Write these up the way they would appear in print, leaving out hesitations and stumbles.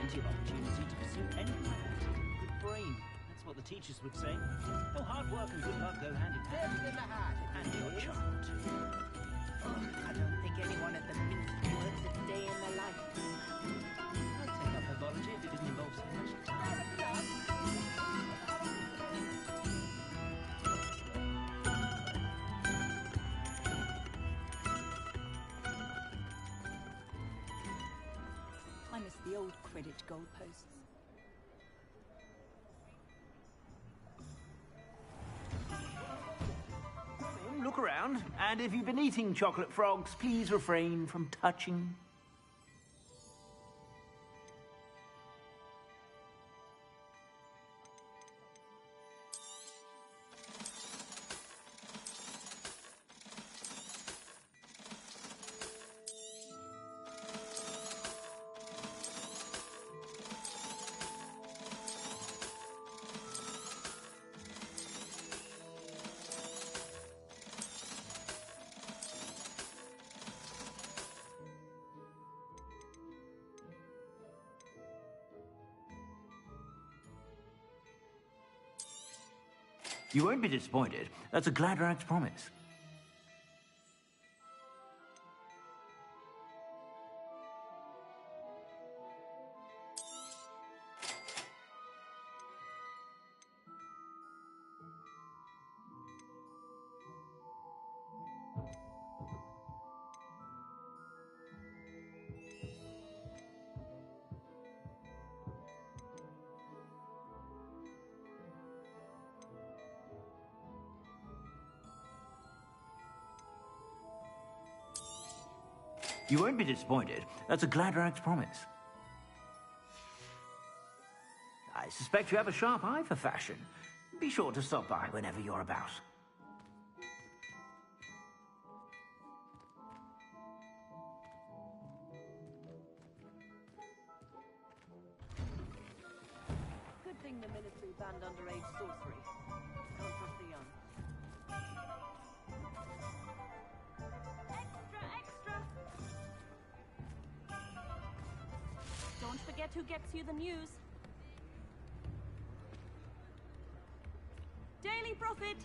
plenty of opportunity to pursue anything I wanted. Good brain. That's what the teachers would say. Oh, hard work and good luck go hand in hand. And your child. I don't think anyone at the Minster works a day in their life. I'd take up herbology if it didn't involve so much time. I miss the old Quidditch goalposts. Look around, and if you've been eating chocolate frogs, please refrain from touching. You won't be disappointed. That's a Gladrag's promise. You won't be disappointed. That's a Gladrag's promise. I suspect you have a sharp eye for fashion. Be sure to stop by whenever you're about. Good thing the military banned underage sorcery. Can't trust the young. Don't forget who gets you the news. Daily Prophet!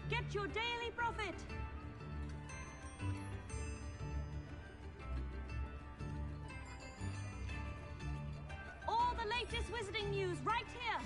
Get your Daily Prophet! All the latest wizarding news right here!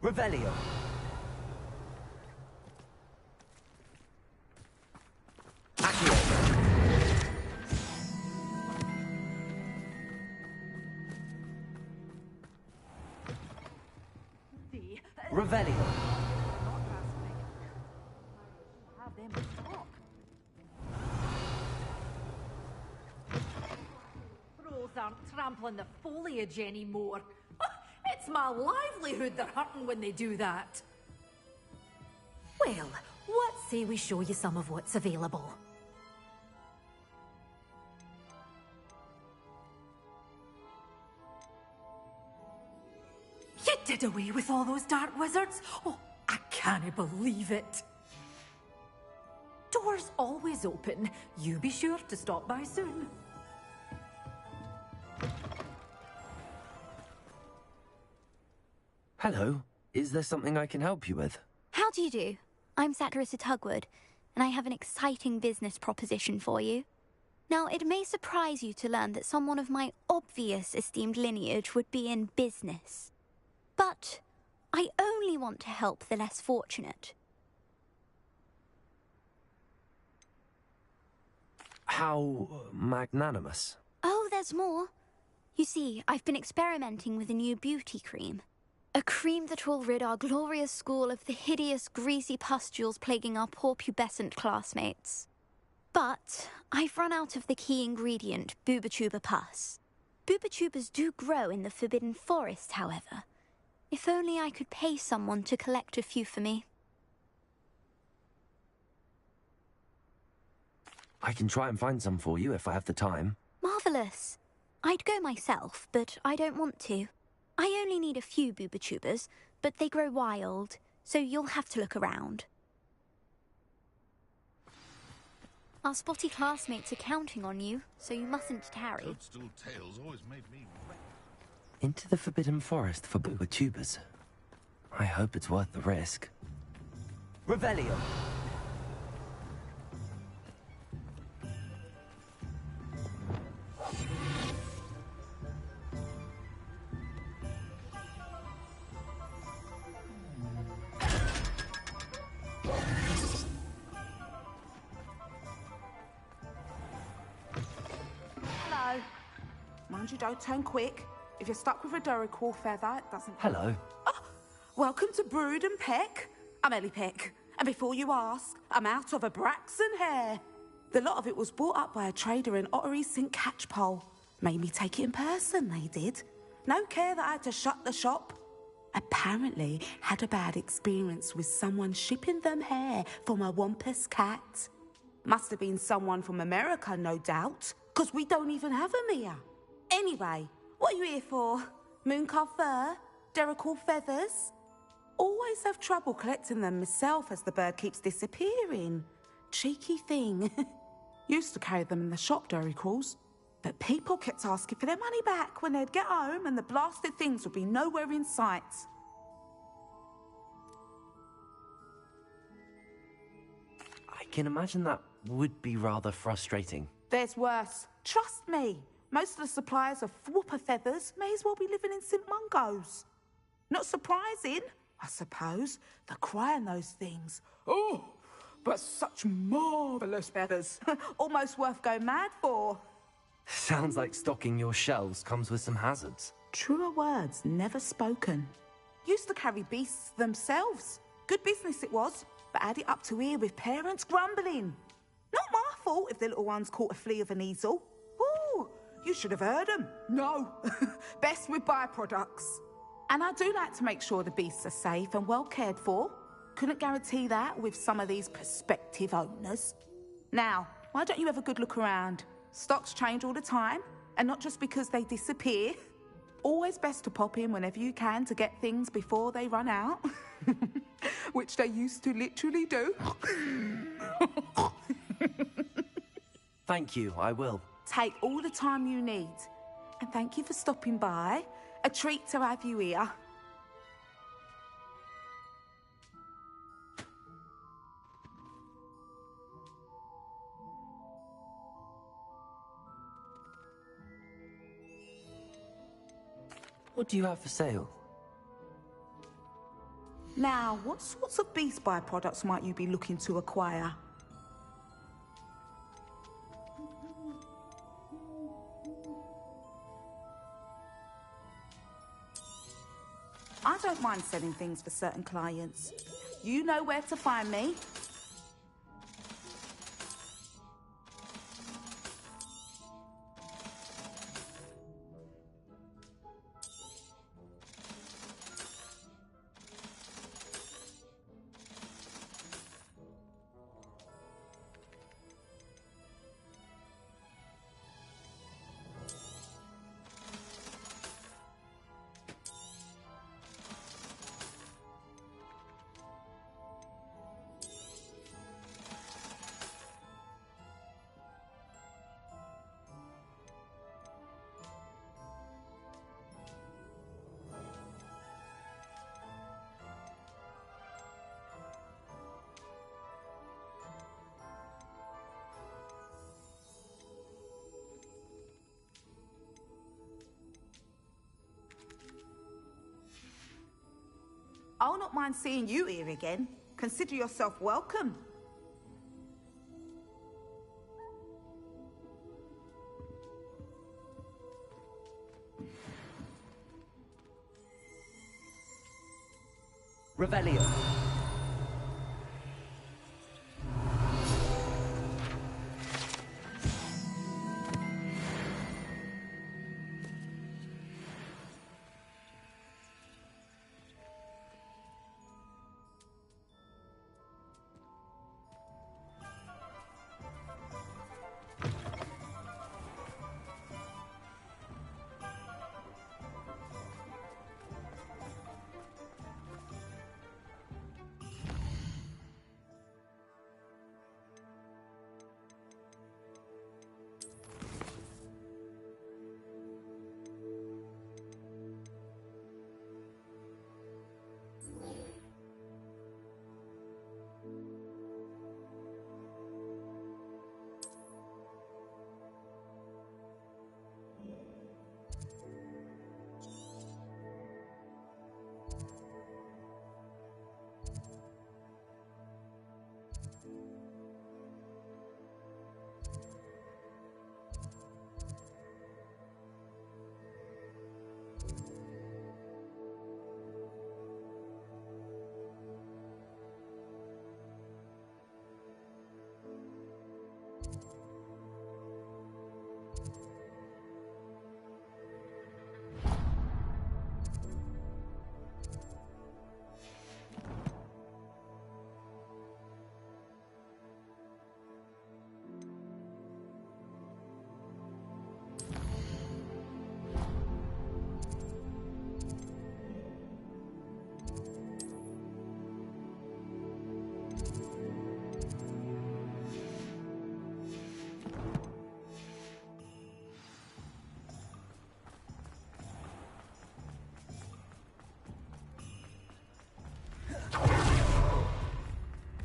Revelio. Revelio. Have them stop. Crows aren't trampling the foliage anymore. It's my livelihood they're hurting when they do that. Well, what say we show you some of what's available? You did away with all those dark wizards? Oh, I can't believe it. Doors always open. You be sure to stop by soon. Hello. Is there something I can help you with? How do you do? I'm Satirist at Hogwart, and I have an exciting business proposition for you. Now, it may surprise you to learn that someone of my obvious esteemed lineage would be in business. But I only want to help the less fortunate. How magnanimous. Oh, there's more. You see, I've been experimenting with a new beauty cream. A cream that will rid our glorious school of the hideous, greasy pustules plaguing our poor pubescent classmates. But I've run out of the key ingredient, booba-tuber pus. Booba-tubers do grow in the Forbidden Forest, however. If only I could pay someone to collect a few for me. I can try and find some for you if I have the time. Marvellous. I'd go myself, but I don't want to. I only need a few booba-tubers, but they grow wild, so you'll have to look around. Our spotty classmates are counting on you, so you mustn't tarry. Toadstool tales always made me... Into the Forbidden Forest for booba-tubers. I hope it's worth the risk. Revelio. Hello. Mind you don't turn quick. If you're stuck with a Duracell feather, it doesn't... Hello. Oh, welcome to Brood and Peck. I'm Ellie Peck. And before you ask, I'm out of a Braxton hair. The lot of it was bought up by a trader in Ottery St. Catchpole. Made me take it in person, they did. No care that I had to shut the shop. Apparently had a bad experience with someone shipping them hair for my Wampus cat. Must have been someone from America, no doubt, because we don't even have them here. Anyway, what are you here for? Mooncarved fur? Duracell feathers? Always have trouble collecting them myself as the bird keeps disappearing. Cheeky thing. Used to carry them in the shop, Duracalls. But people kept asking for their money back when they'd get home and the blasted things would be nowhere in sight. I can imagine that would be rather frustrating. There's worse. Trust me. Most of the suppliers of whooper feathers may as well be living in St. Mungo's. Not surprising, I suppose. The cry on those things. Oh, but such marvellous feathers. Almost worth going mad for. Sounds like stocking your shelves comes with some hazards. Truer words never spoken. Used to carry beasts themselves. Good business it was, but had it up to here with parents grumbling. Not my fault if the little ones caught a flea of an easel. Ooh, you should have heard them. No, best with byproducts. And I do like to make sure the beasts are safe and well cared for. Couldn't guarantee that with some of these prospective owners. Now, why don't you have a good look around? Stocks change all the time, and not just because they disappear. Always best to pop in whenever you can to get things before they run out. Which they used to literally do. Thank you, I will. Take all the time you need. And thank you for stopping by. A treat to have you here. What do you have for sale? Now, what sorts of beast byproducts might you be looking to acquire? I don't mind selling things for certain clients. You know where to find me. I'll not mind seeing you here again. Consider yourself welcome. Revelio.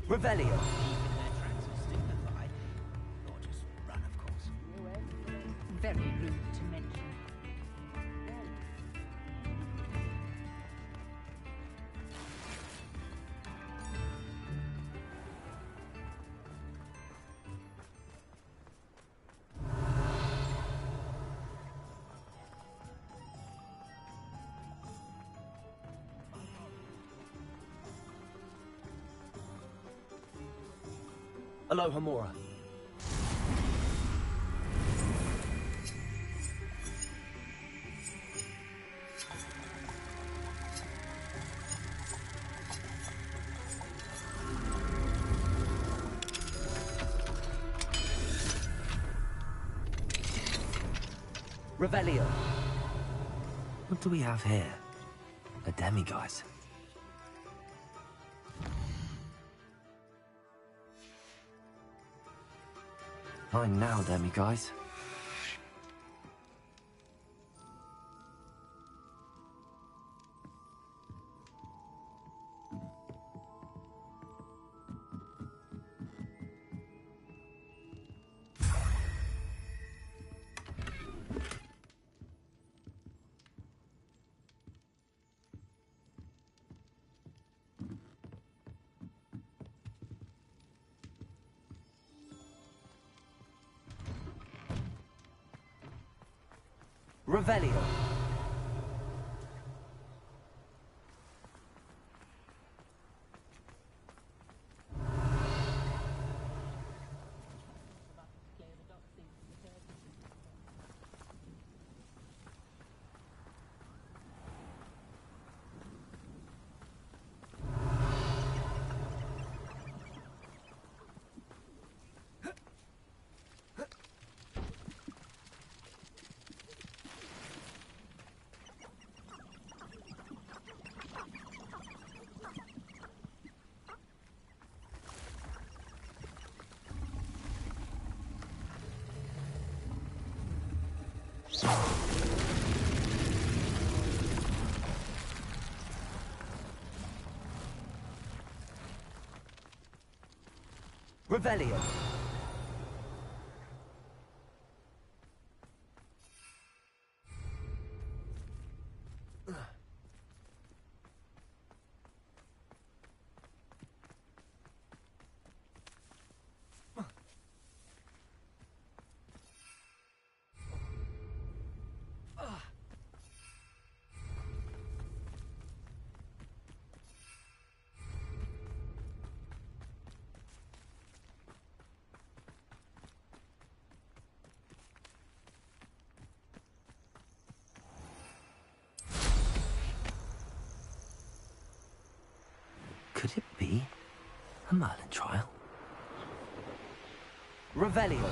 Revelio. Keeping their tracks or stick the thigh. Or just run, of course. Very rude to mention. Aloha Mora. Revelio. What do we have here? A demiguise. Fine now, demiguise. Revelio. Revelio. Could it be a Merlin trial? Revelio.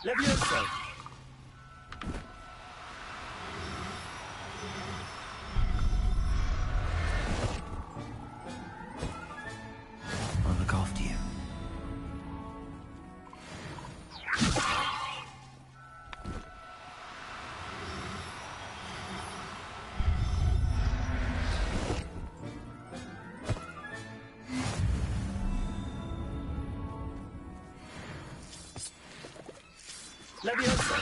Levioso. I'll look after you. Levioso.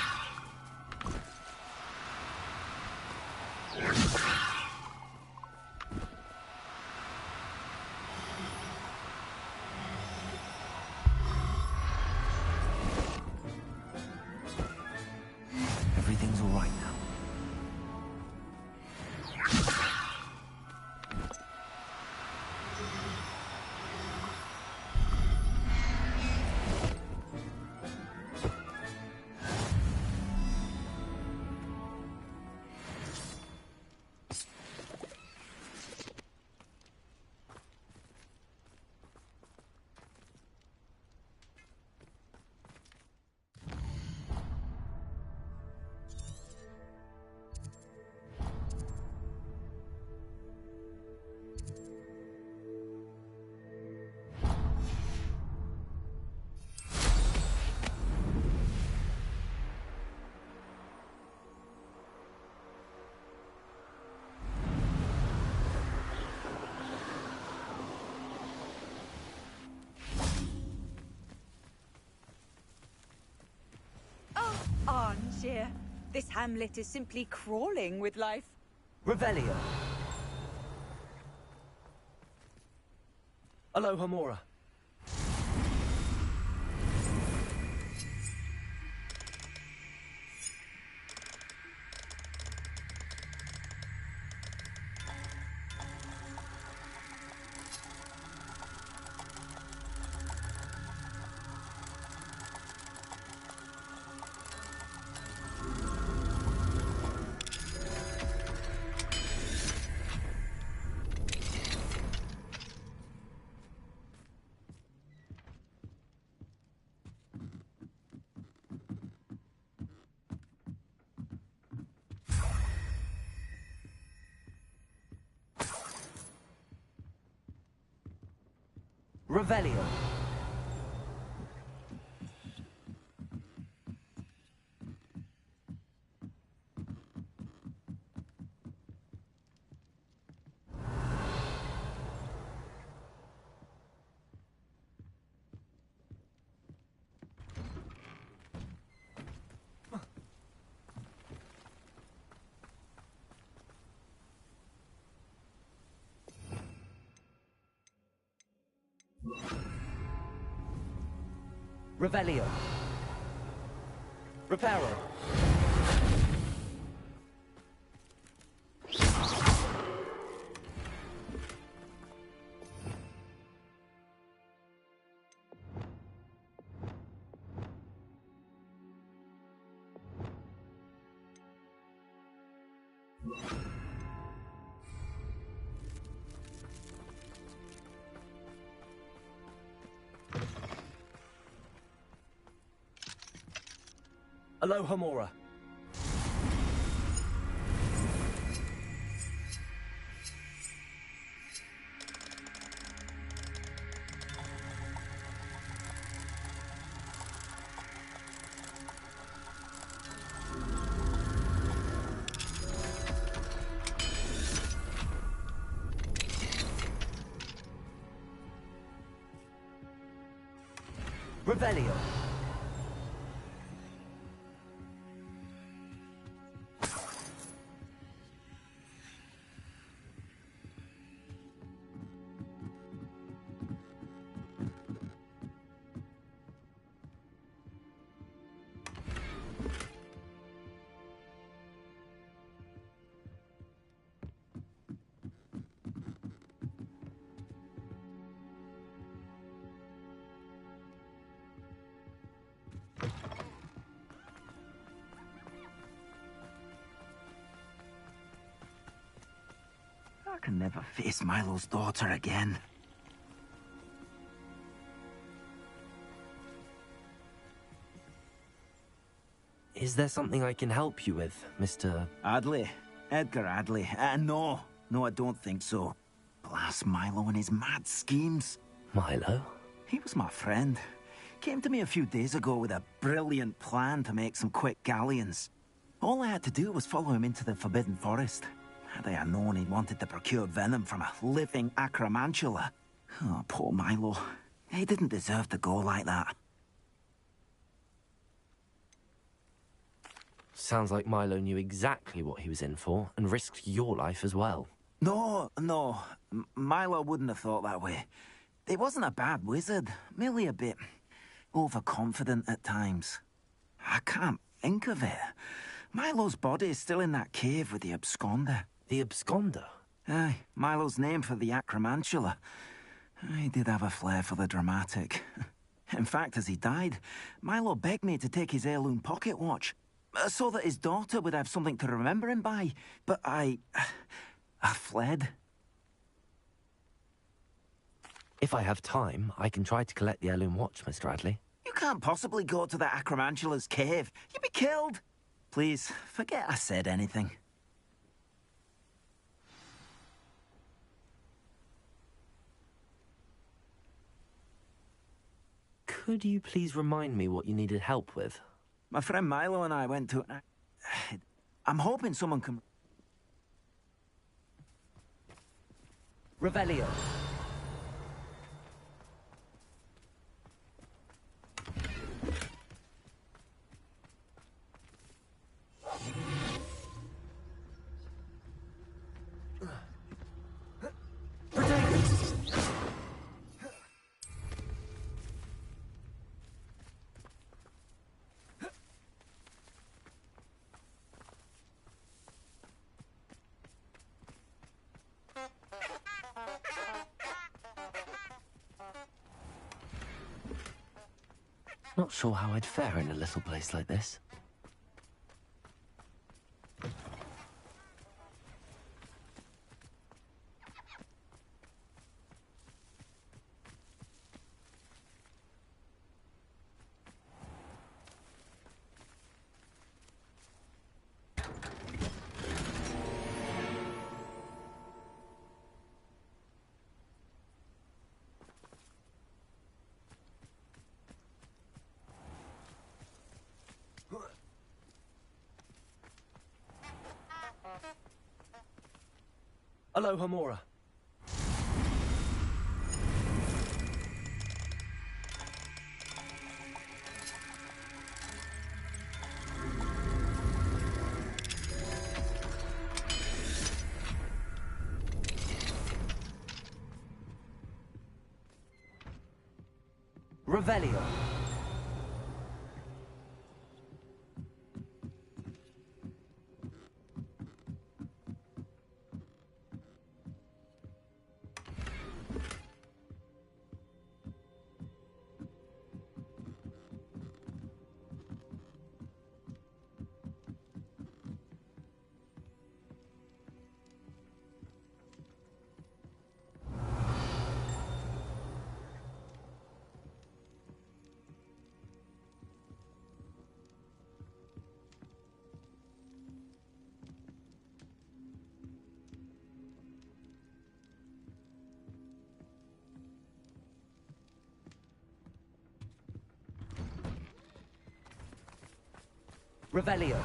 Everything's all right now. Armchair. This hamlet is simply crawling with life. Revelio. Aloha Mora. Revelio. Revelio. Reparo. Aloha Mora. Revelio. I can never face Milo's daughter again. Is there something I can help you with, Mr. Adley. Edgar Adley. No, I don't think so. Blast Milo and his mad schemes. Milo? He was my friend. Came to me a few days ago with a brilliant plan to make some quick galleons. All I had to do was follow him into the Forbidden Forest. Had I known he wanted to procure venom from a living acromantula. Oh, poor Milo. He didn't deserve to go like that. Sounds like Milo knew exactly what he was in for, and risked your life as well. No. Milo wouldn't have thought that way. He wasn't a bad wizard, merely a bit overconfident at times. I can't think of it. Milo's body is still in that cave with the absconder. The absconder? Aye, Milo's name for the acromantula. He did have a flair for the dramatic. In fact, as he died, Milo begged me to take his heirloom pocket watch, so that his daughter would have something to remember him by. But I fled. If I have time, I can try to collect the heirloom watch, Mr. Adley. You can't possibly go to the acromantula's cave. You'd be killed. Please, forget I said anything. Could you please remind me what you needed help with? My friend Milo and I went to... I'm hoping someone can... Revelio. Not sure how I'd fare in a little place like this. Aloha Mora. Revelio. Revelio.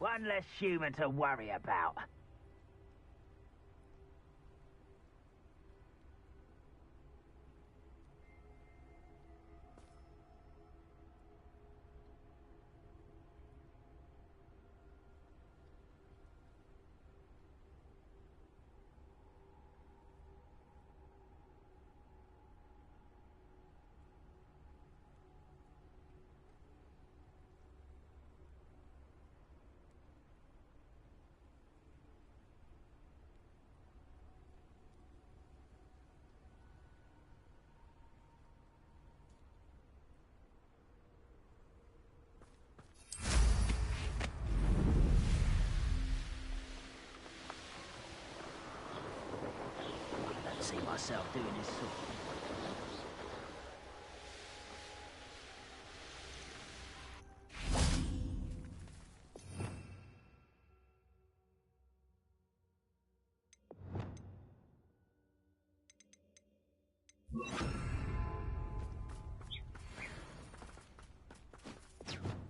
One less human to worry about. See myself doing this sort of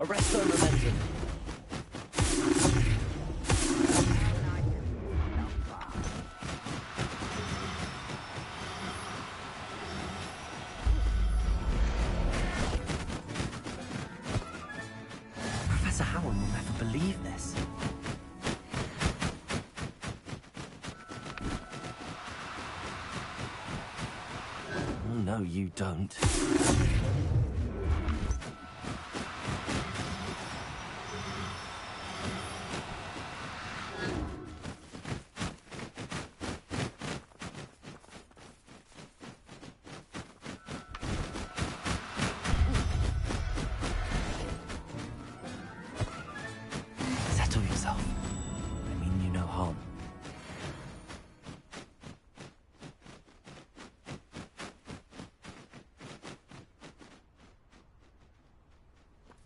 Arresto momentum. believe this. Oh, no, you don't. Settle yourself. I mean you no harm.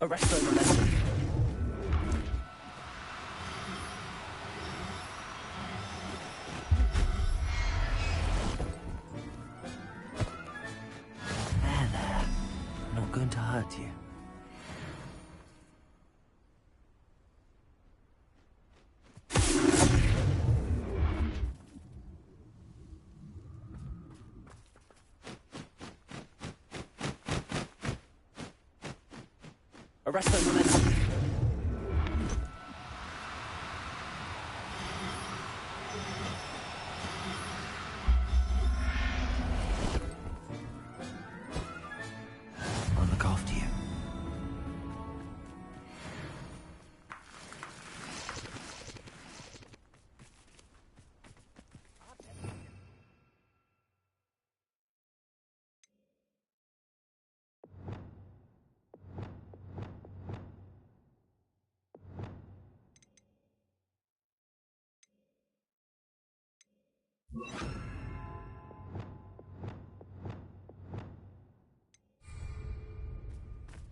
Arrest the momentum. There. I'm not going to hurt you. Arrest the momentum. I'll look after you.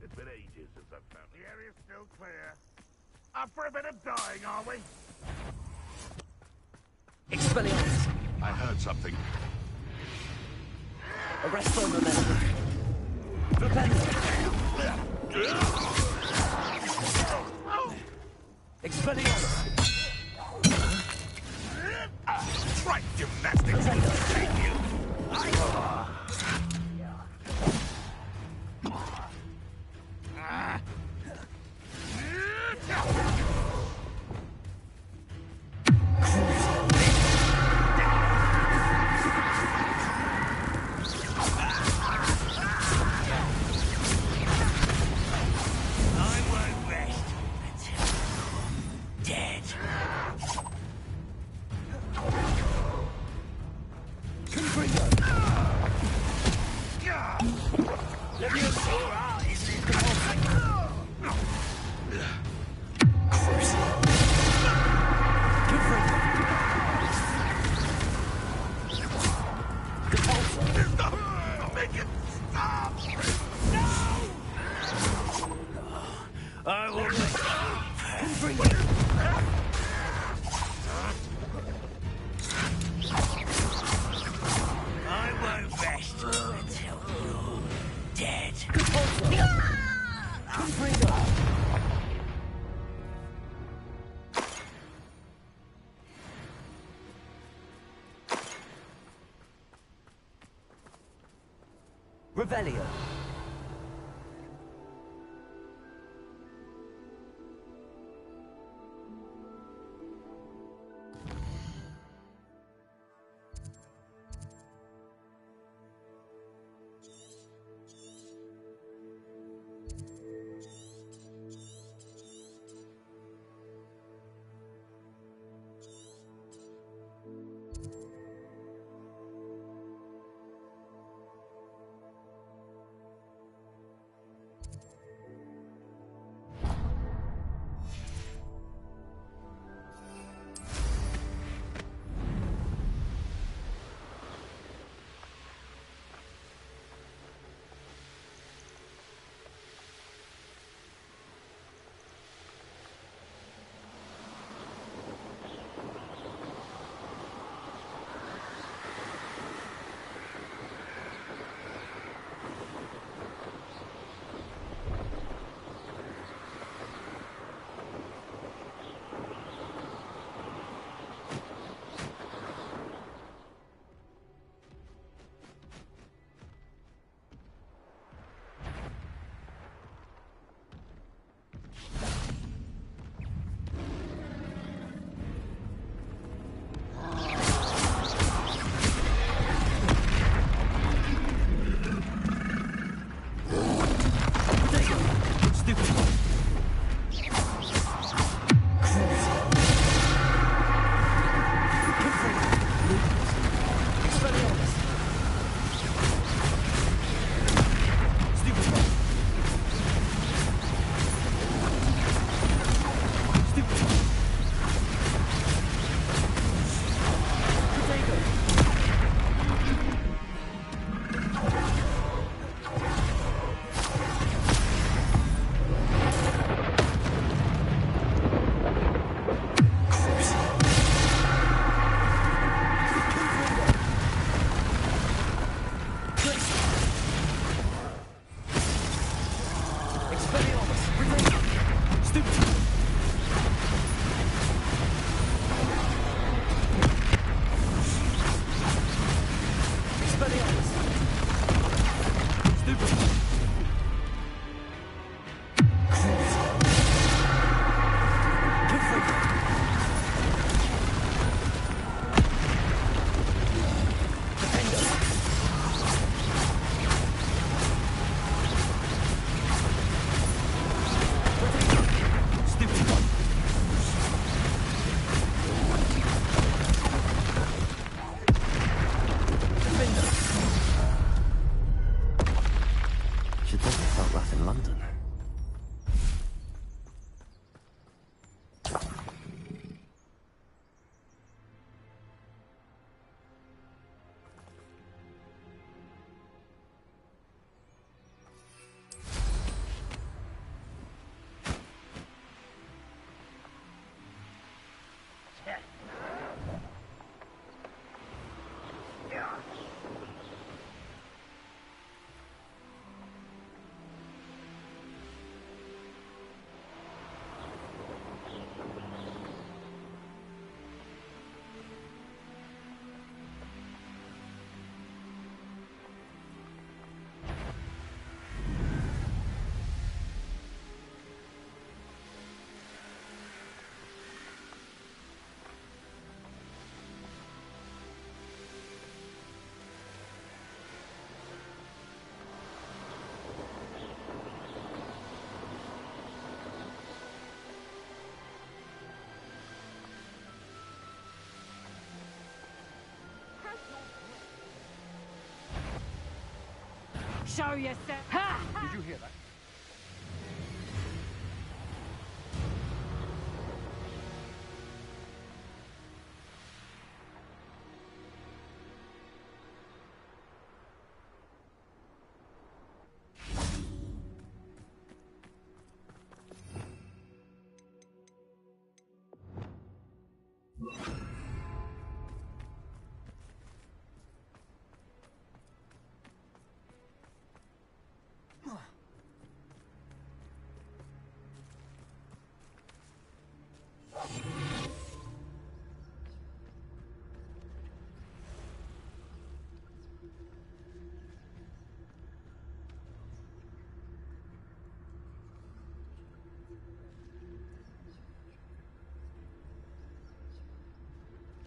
It's been ages since I've found the area's still clear. Up for a bit of dying, are we? Expelliarmus. I heard something. Arrest the momentum. Expelliarmus. Right gymnastics will take you. I will bring I won't rest until you're dead. Revelio. Show yourself. Did you hear that?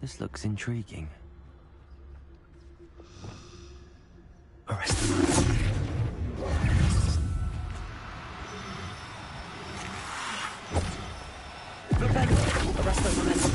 This looks intriguing. Arrest them. Arrest them, momentum.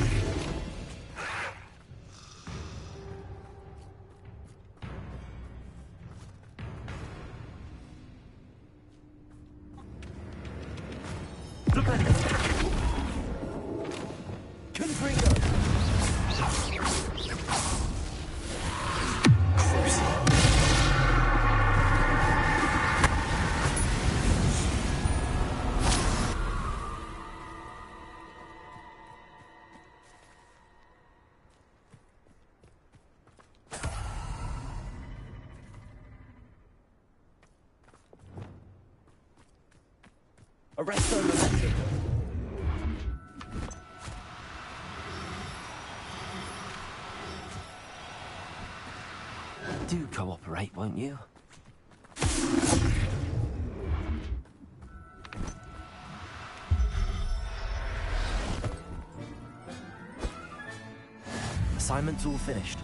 Arrest them, momentum. Do cooperate, won't you? Assignment's all finished.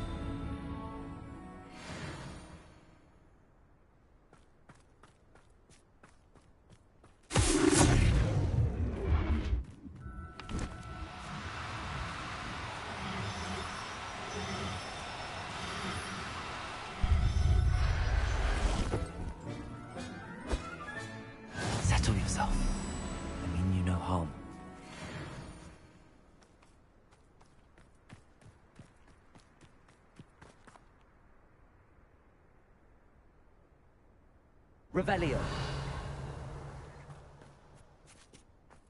Settle yourself. I mean you no harm. Revelio.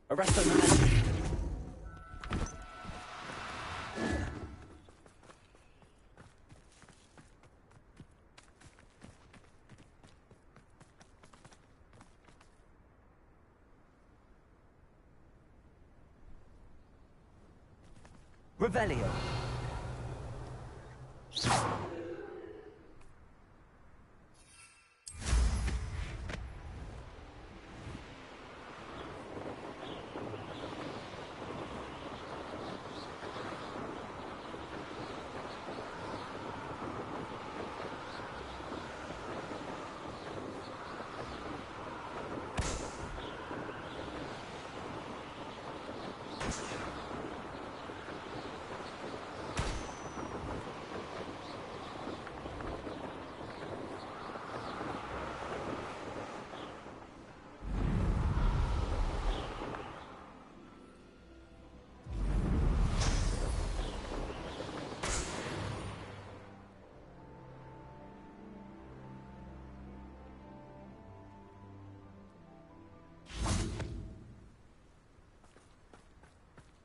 Arresto momentum. Revelio.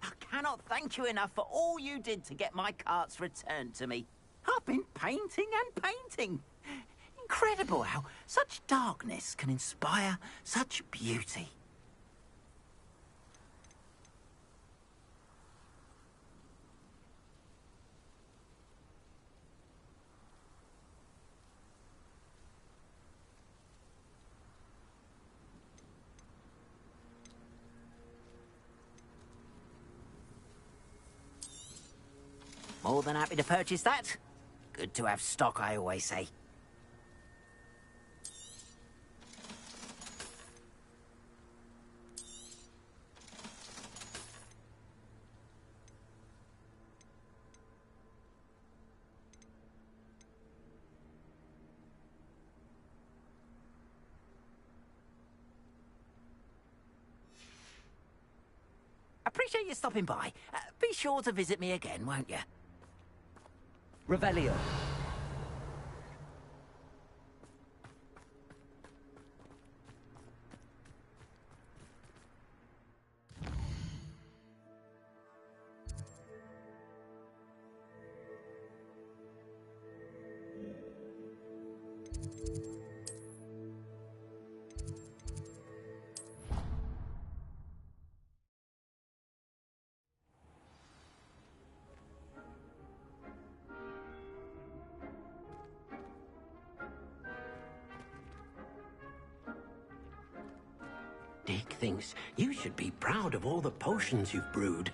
I cannot thank you enough for all you did to get my carts returned to me. I've been painting and painting. Incredible how such darkness can inspire such beauty. More than happy to purchase that. Good to have stock, I always say. Appreciate you stopping by. Be sure to visit me again, won't you? Revelio. Dick thinks you should be proud of all the potions you've brewed.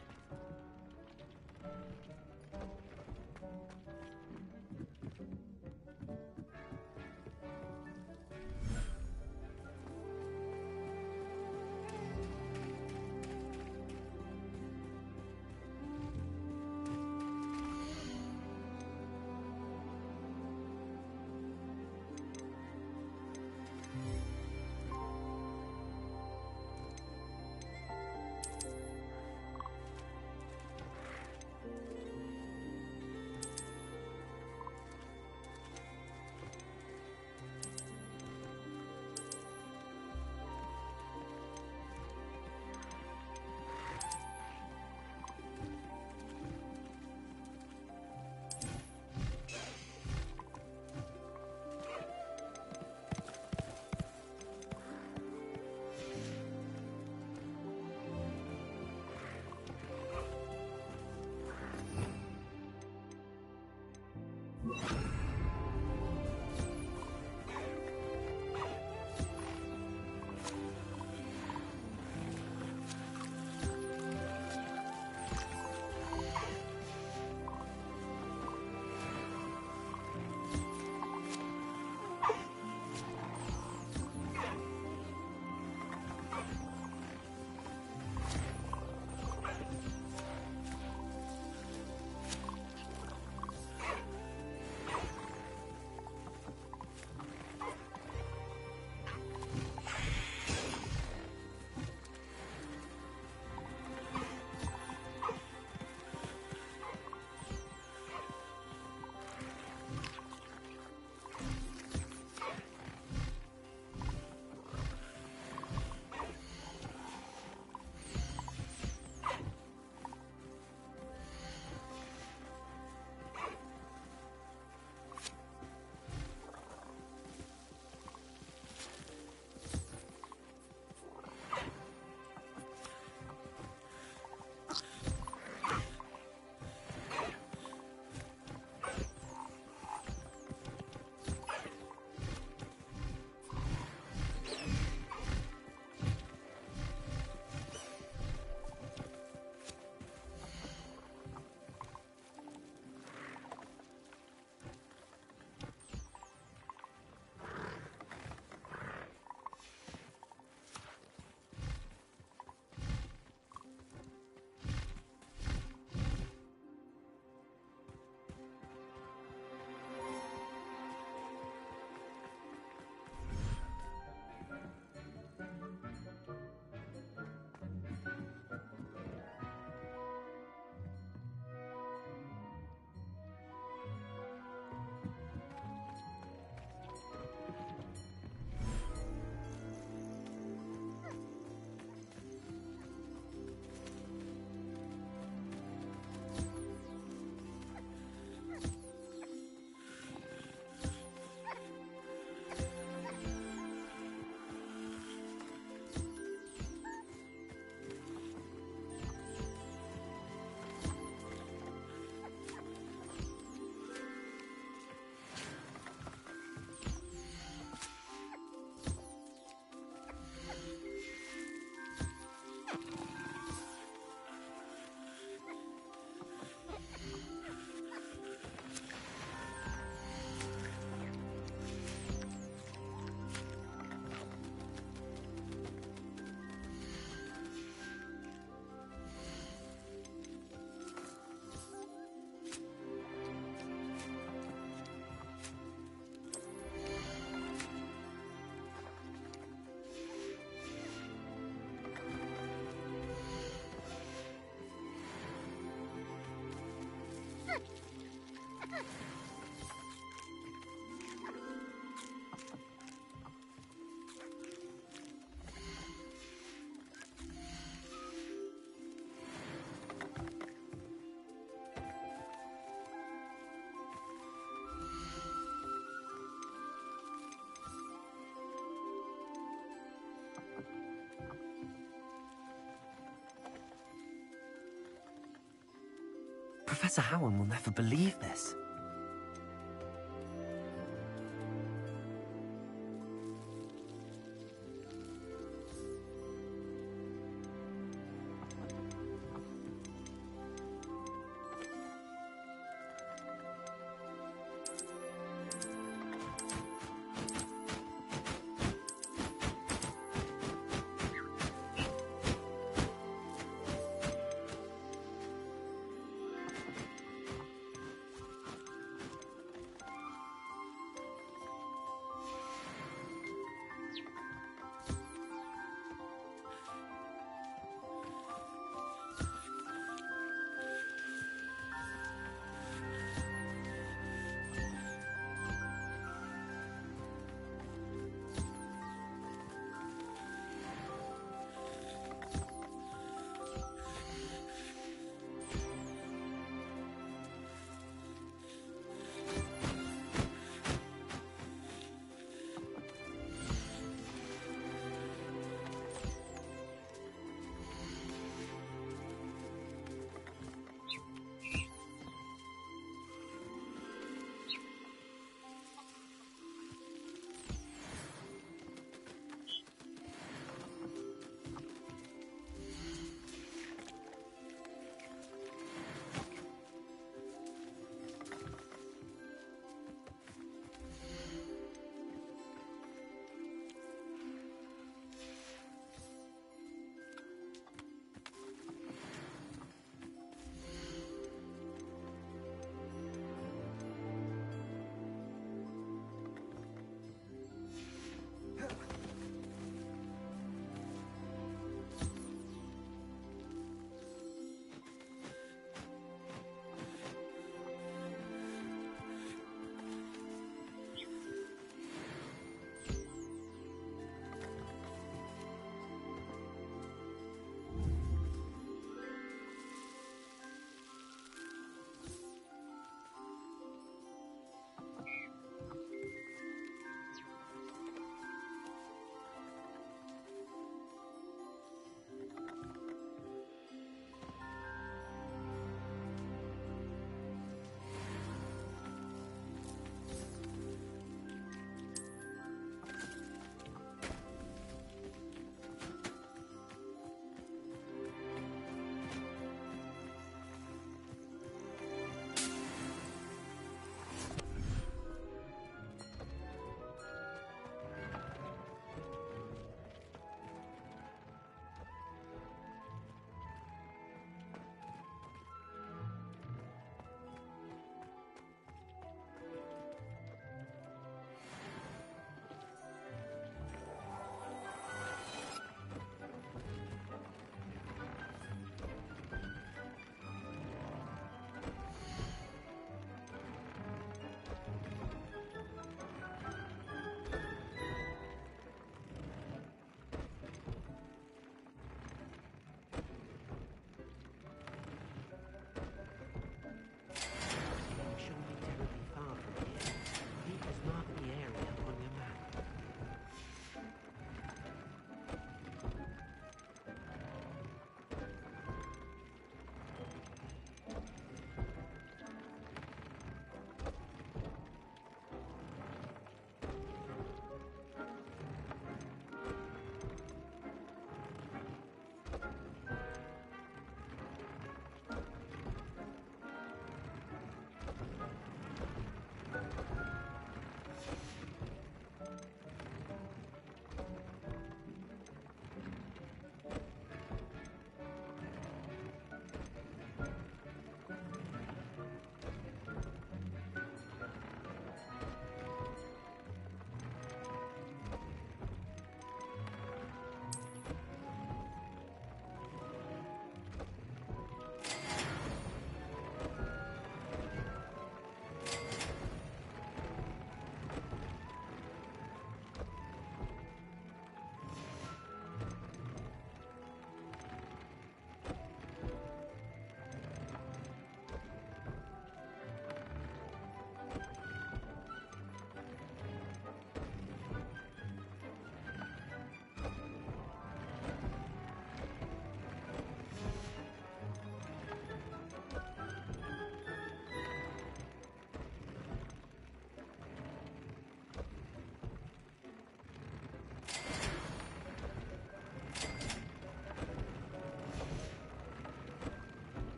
Professor Howard will never believe this.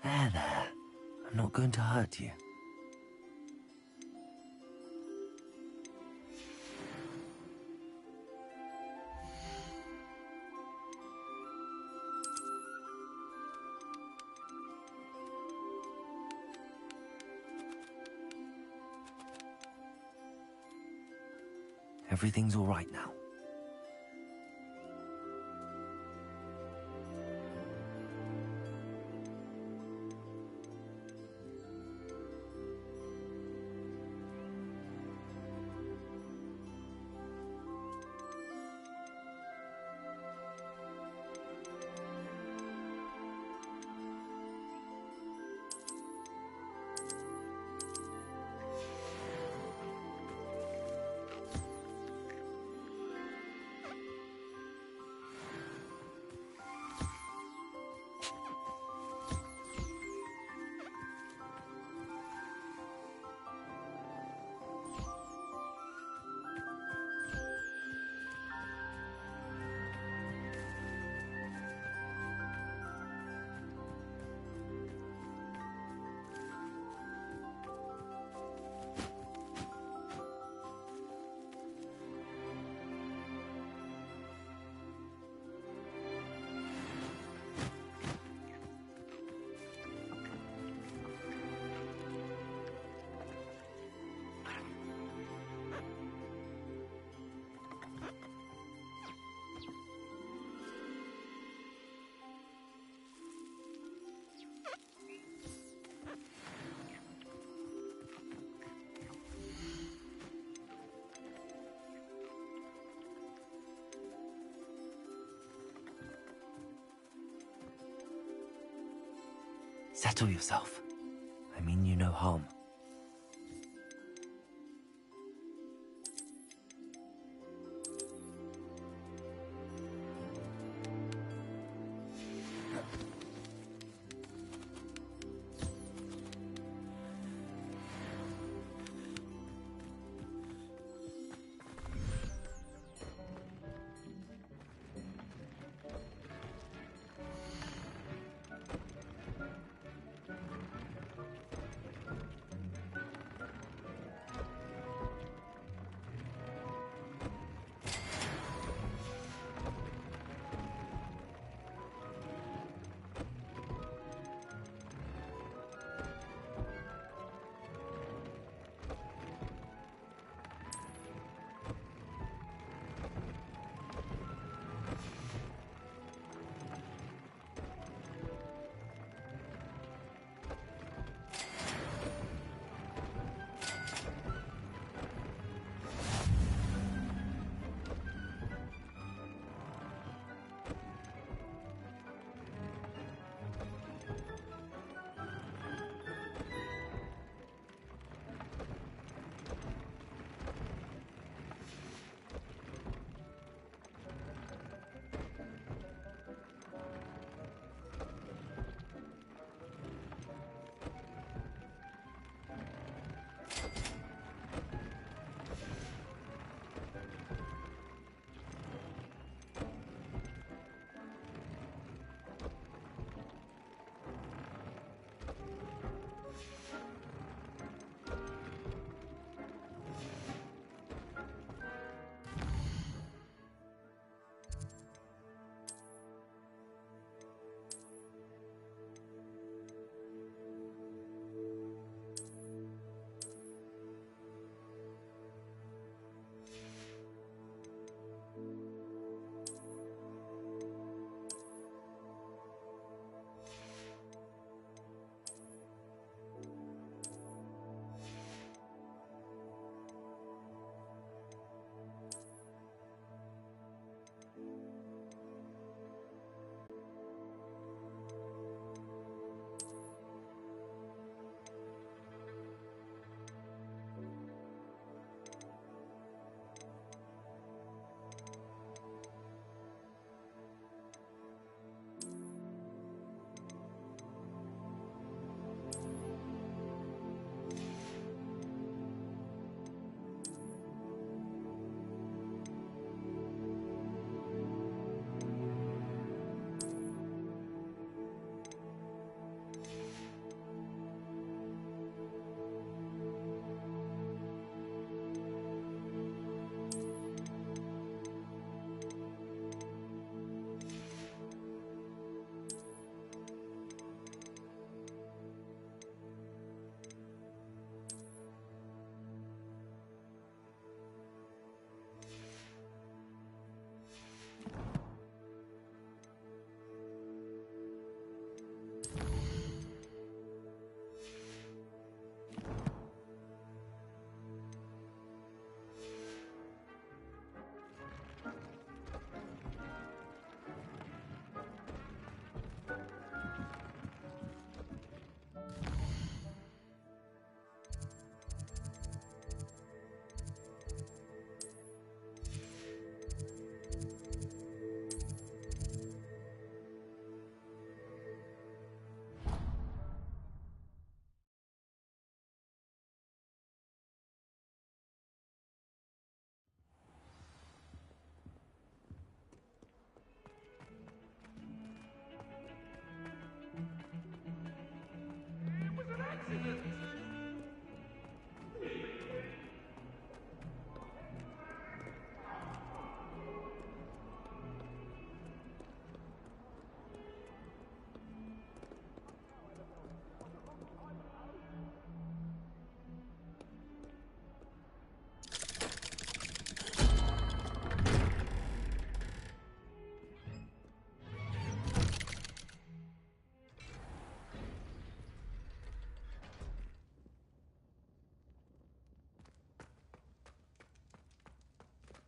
There. I'm not going to hurt you. Everything's all right now. Settle yourself. I mean you no harm.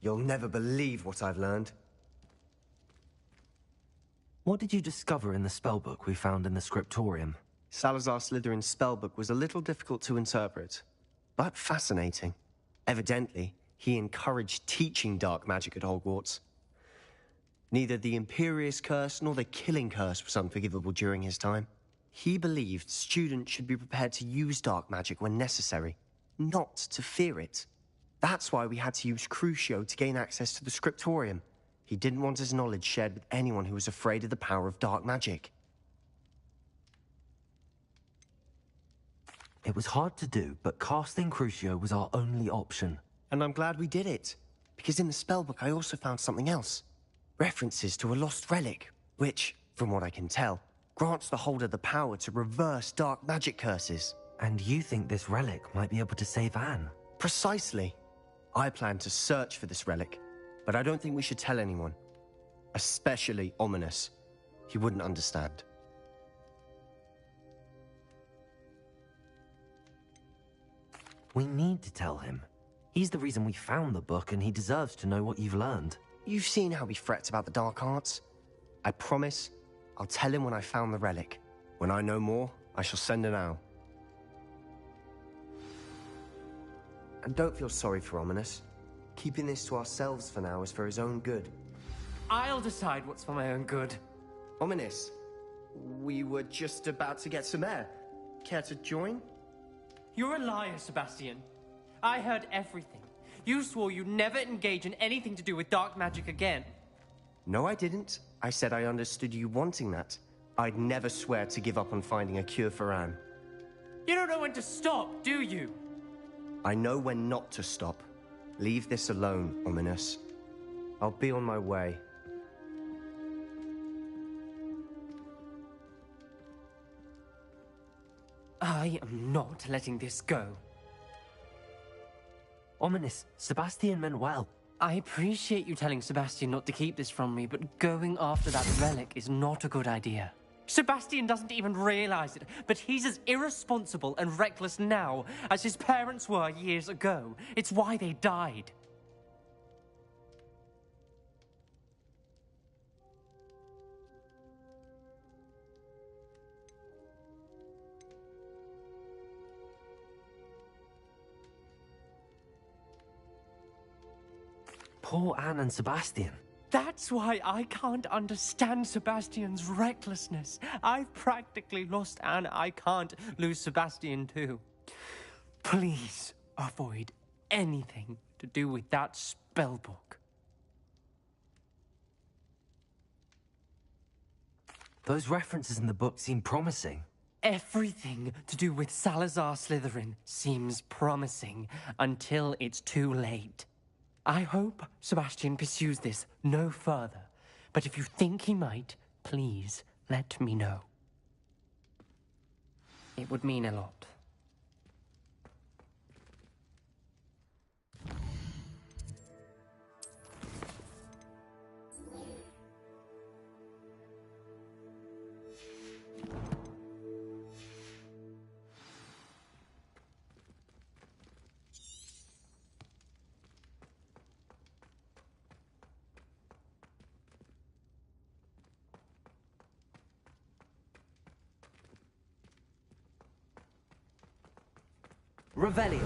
You'll never believe what I've learned. What did you discover in the spellbook we found in the scriptorium? Salazar Slytherin's spellbook was a little difficult to interpret, but fascinating. Evidently, he encouraged teaching dark magic at Hogwarts. Neither the Imperious Curse nor the Killing Curse was unforgivable during his time. He believed students should be prepared to use dark magic when necessary, not to fear it. That's why we had to use Crucio to gain access to the scriptorium. He didn't want his knowledge shared with anyone who was afraid of the power of dark magic. It was hard to do, but casting Crucio was our only option. And I'm glad we did it, because in the spellbook I also found something else. References to a lost relic, which, from what I can tell, grants the holder the power to reverse dark magic curses. And you think this relic might be able to save Anne? Precisely. I plan to search for this relic, but I don't think we should tell anyone. Especially Ominous. He wouldn't understand. We need to tell him. He's the reason we found the book, and he deserves to know what you've learned. You've seen how he frets about the dark arts. I promise I'll tell him when I found the relic. When I know more, I shall send an owl. And don't feel sorry for Ominous. Keeping this to ourselves for now is for his own good. I'll decide what's for my own good. Ominous, we were just about to get some air. Care to join? You're a liar, Sebastian. I heard everything. You swore you'd never engage in anything to do with dark magic again. No, I didn't. I said I understood you wanting that. I'd never swear to give up on finding a cure for Anne. You don't know when to stop, do you? I know when not to stop. Leave this alone, Ominous. I'll be on my way. I am not letting this go. Ominous, Sebastian meant well. I appreciate you telling Sebastian not to keep this from me, but going after that relic is not a good idea. Sebastian doesn't even realize it, but he's as irresponsible and reckless now as his parents were years ago. It's why they died. Poor Anne and Sebastian. That's why I can't understand Sebastian's recklessness. I've practically lost Anne. I can't lose Sebastian too. Please avoid anything to do with that spellbook. Those references in the book seem promising. Everything to do with Salazar Slytherin seems promising until it's too late. I hope Sebastian pursues this no further, but if you think he might, please let me know. It would mean a lot. Revelio.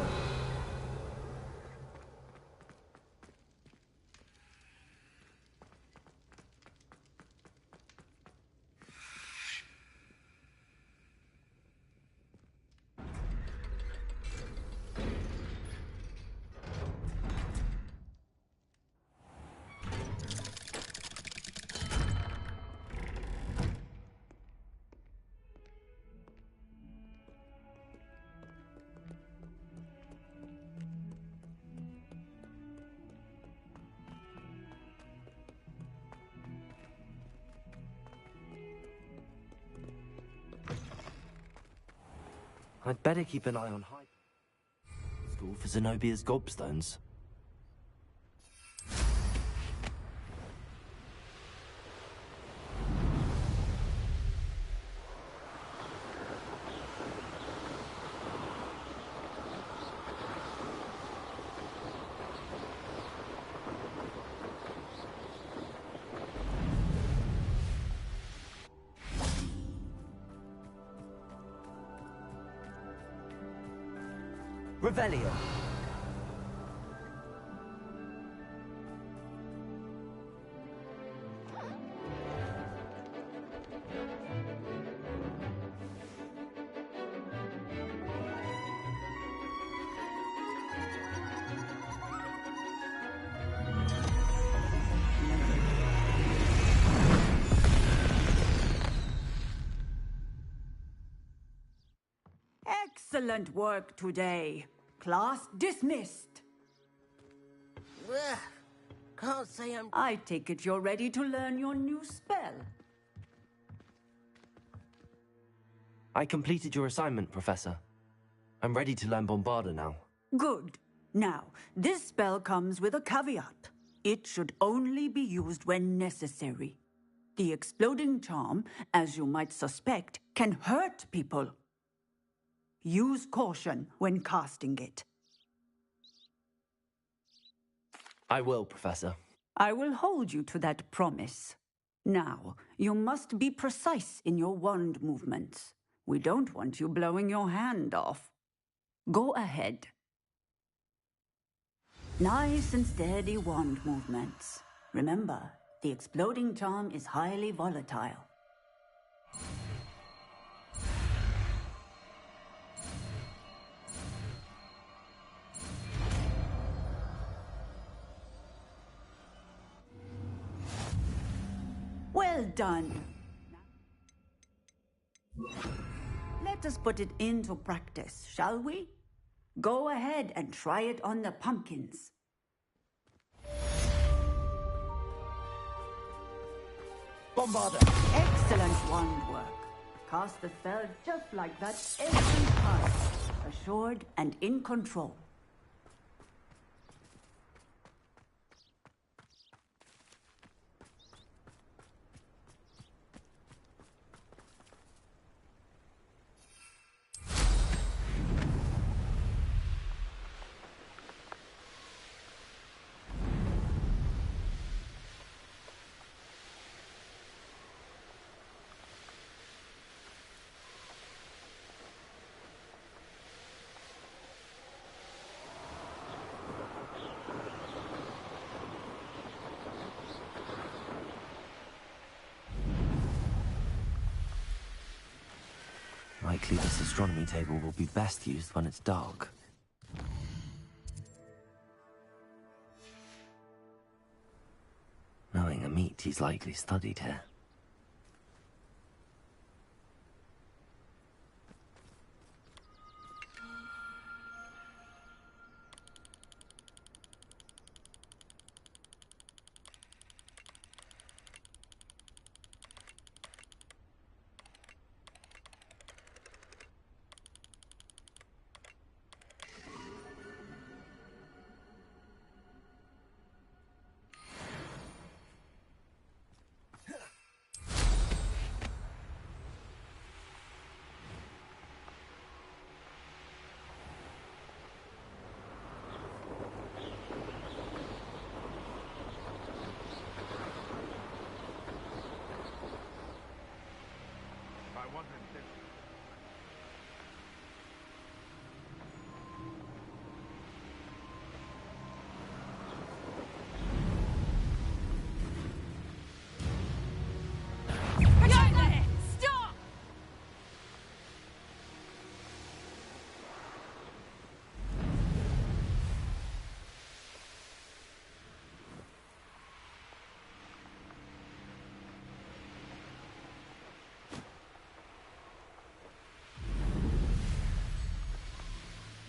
I'd better keep an eye on High School for Zenobia's gobstones. Revelio. Excellent work today. Class dismissed. Ugh, can't say I'm... I take it you're ready to learn your new spell. I completed your assignment, Professor. I'm ready to learn Bombarda now. Good. Now, this spell comes with a caveat. It should only be used when necessary. The exploding charm, as you might suspect, can hurt people. Use caution when casting it. I will, Professor. I will hold you to that promise. Now, you must be precise in your wand movements. We don't want you blowing your hand off. Go ahead. Nice and steady wand movements. Remember, the exploding charm is highly volatile. Well done. Let us put it into practice, shall we? Go ahead and try it on the pumpkins. Bombarda! Excellent wand work. Cast the spell just like that every time. Assured and in control. Likely this astronomy table will be best used when it's dark. Knowing Amit, he's likely studied here.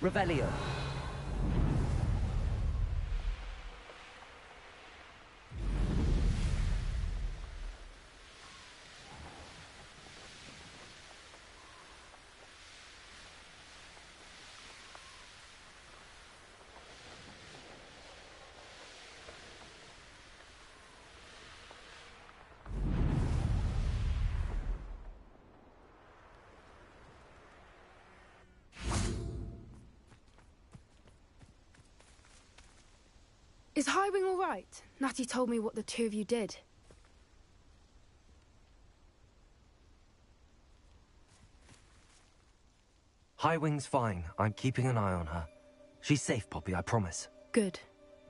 Revelio. Is Highwing all right? Natty told me what the two of you did. Highwing's fine. I'm keeping an eye on her. She's safe, Poppy, I promise. Good.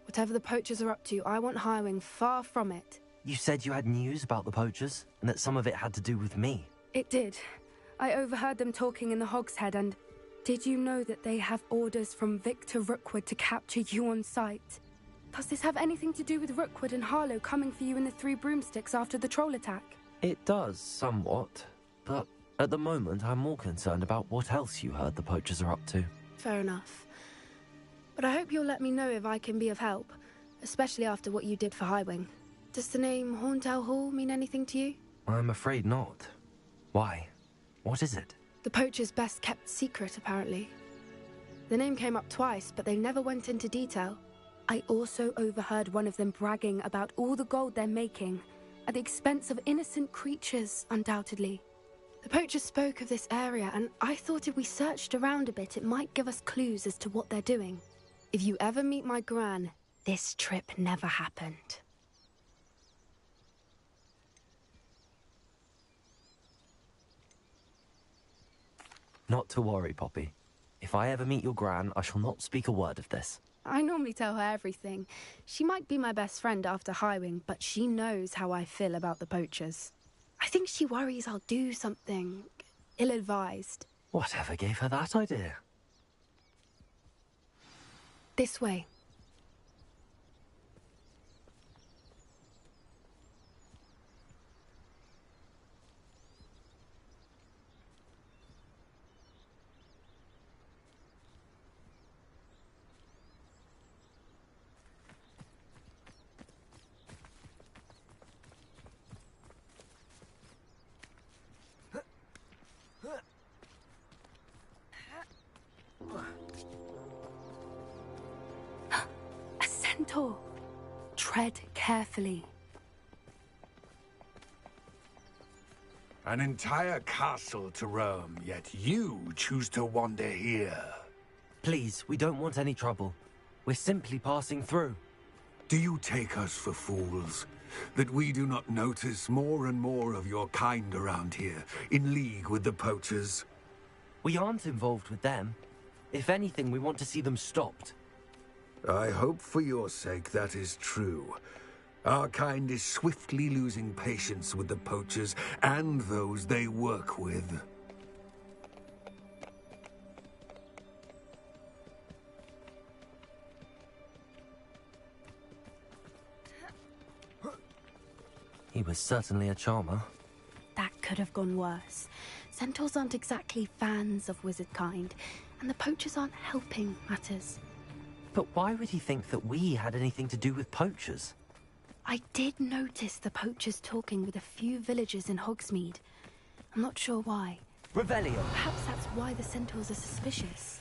Whatever the poachers are up to, I want Highwing far from it. You said you had news about the poachers, and that some of it had to do with me. It did. I overheard them talking in the Hogshead, and did you know that they have orders from Victor Rookwood to capture you on sight? Does this have anything to do with Rookwood and Harlow coming for you in the Three Broomsticks after the troll attack? It does, somewhat. But at the moment, I'm more concerned about what else you heard the poachers are up to. Fair enough. But I hope you'll let me know if I can be of help, especially after what you did for Highwing. Does the name Horntail Hall mean anything to you? I'm afraid not. Why? What is it? The poacher's best kept secret, apparently. The name came up twice, but they never went into detail. I also overheard one of them bragging about all the gold they're making, at the expense of innocent creatures, undoubtedly. The poacher spoke of this area, and I thought if we searched around a bit, it might give us clues as to what they're doing. If you ever meet my Gran, this trip never happened. Not to worry, Poppy. If I ever meet your Gran, I shall not speak a word of this. I normally tell her everything. She might be my best friend after Highwing, but she knows how I feel about the poachers. I think she worries I'll do something ill-advised. Whatever gave her that idea? This way. A centaur. Tread carefully. An entire castle to roam, yet you choose to wander here. Please, we don't want any trouble. We're simply passing through. Do you take us for fools? That we do not notice more and more of your kind around here, in league with the poachers? We aren't involved with them. If anything, we want to see them stopped. I hope for your sake that is true. Our kind is swiftly losing patience with the poachers and those they work with. He was certainly a charmer. That could have gone worse. Centaurs aren't exactly fans of wizard kind, and the poachers aren't helping matters. But why would he think that we had anything to do with poachers? I did notice the poachers talking with a few villagers in Hogsmeade. I'm not sure why. Revelio! Perhaps that's why the centaurs are suspicious.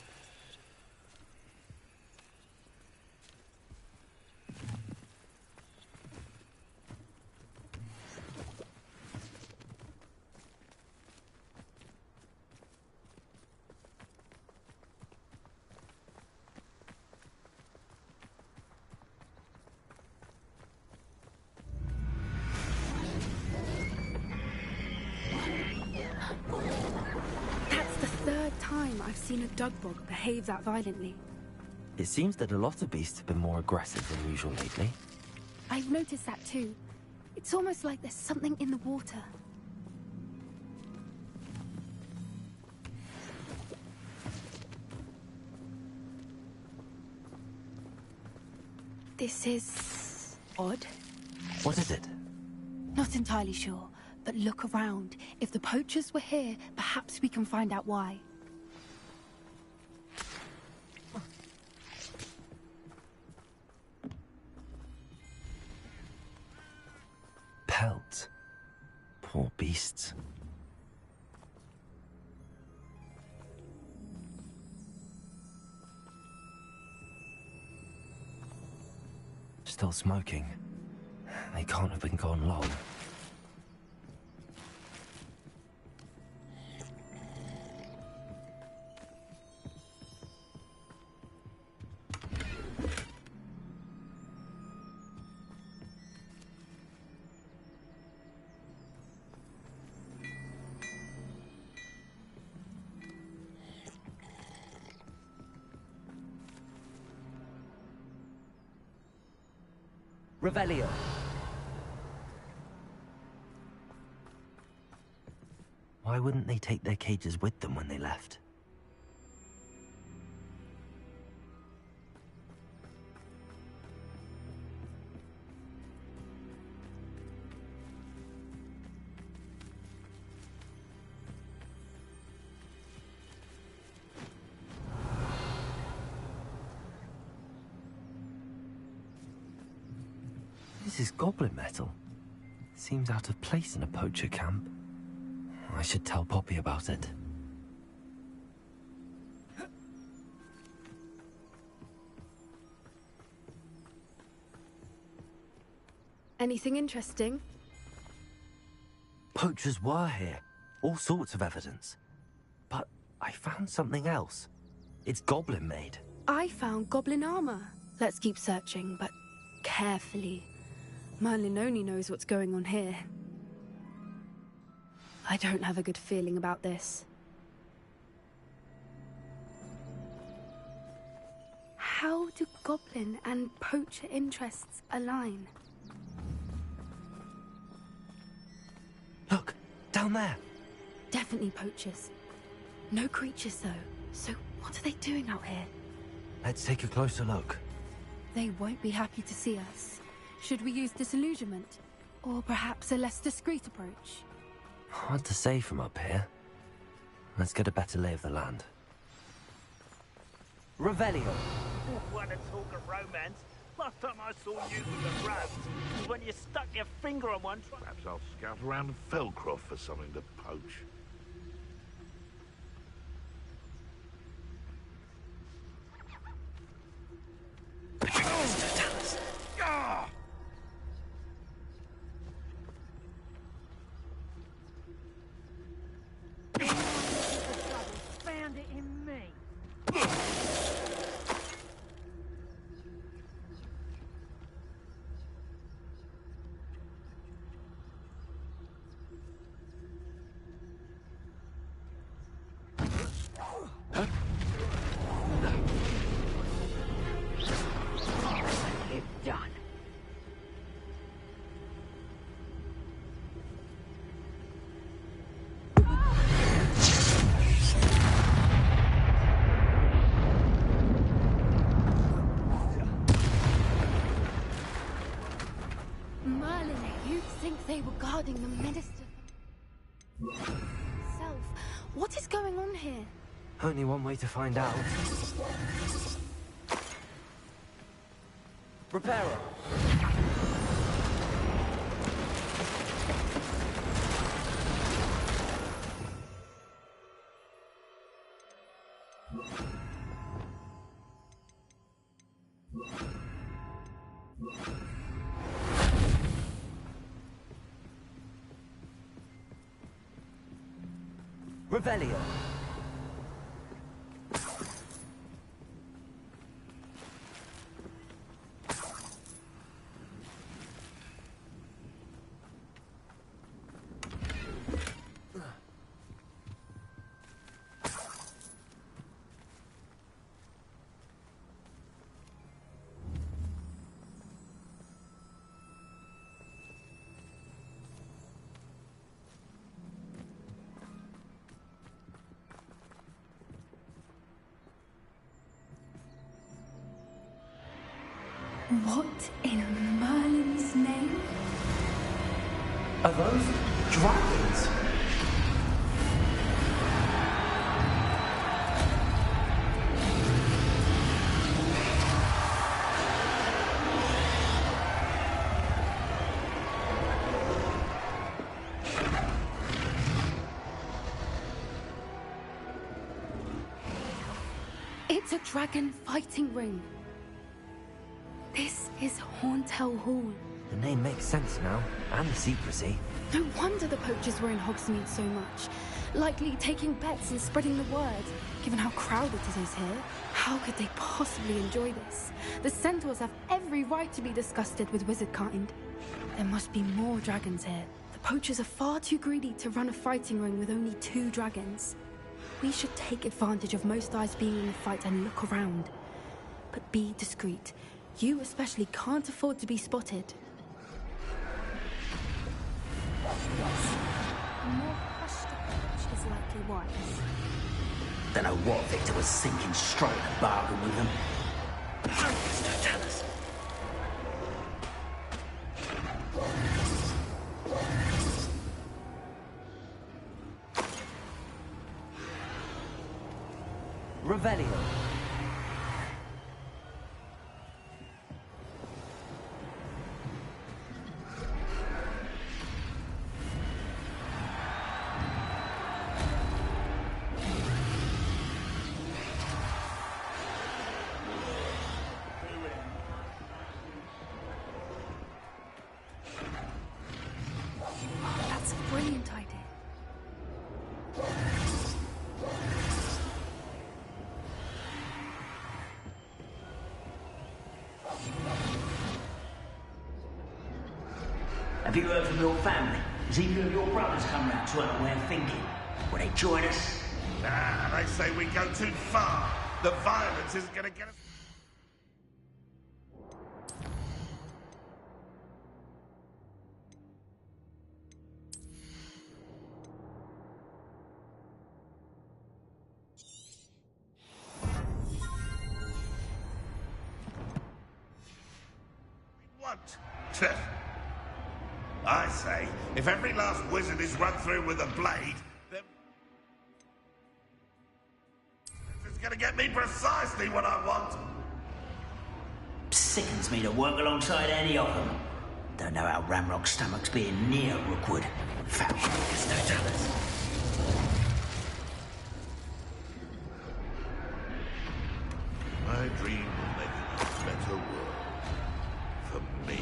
That's the third time I've seen a dugbog behave that violently. It seems that a lot of beasts have been more aggressive than usual lately. I've noticed that too. It's almost like there's something in the water. This is odd. What is it? Not entirely sure, but look around. If the poachers were here, perhaps we can find out why. Pelt. Poor beasts. Still smoking. They can't have been gone long. Revelio. Why wouldn't they take their cages with them when they left? This is goblin metal. Seems out of place in a poacher camp. I should tell Poppy about it. Anything interesting? Poachers were here. All sorts of evidence. But I found something else. It's goblin made. I found goblin armor. Let's keep searching, but carefully. Merlin only knows what's going on here. I don't have a good feeling about this. How do goblin and poacher interests align? Look, down there. Definitely poachers. No creatures, though. So what are they doing out here? Let's take a closer look. They won't be happy to see us. Should we use disillusionment? Or perhaps a less discreet approach? Hard to say from up here. Let's get a better lay of the land. Revelio. What a talk of romance. Last time I saw you with the rose was when you stuck your finger on one. Perhaps I'll scout around Felcroft for something to poach. Found it in me. You're done. Merlin, you'd think they were guarding the minister himself. What is going on here? Only one way to find out. Reparo. Revelio. What in Merlin's name? Are those dragons? It's a dragon fighting ring. This is Hauntel Hall. The name makes sense now, and the secrecy. No wonder the poachers were in Hogsmeade so much. Likely taking bets and spreading the word. Given how crowded it is here, how could they possibly enjoy this? The centaurs have every right to be disgusted with wizard kind. There must be more dragons here. The poachers are far too greedy to run a fighting ring with only 2 dragons. We should take advantage of most eyes being in the fight and look around. But be discreet. You especially can't afford to be spotted. A more hushed approach is likely wise. Don't know what Victor was thinking, striking a bargain with them. Don't tell us. Revelio. That's a brilliant idea. Have you heard from your family? Has either of your brothers come round to unaware thinking? Will they join us? Nah, they say we go too far. The violence isn't gonna get us. What? I say, if every last wizard is run through with a blade, then it's gonna get me precisely what I want. Sickens me to work alongside any of them. Don't know how Ramrock's stomach's being near Rookwood. Fat fuckers, don't tell us. I dream of making a better world for me.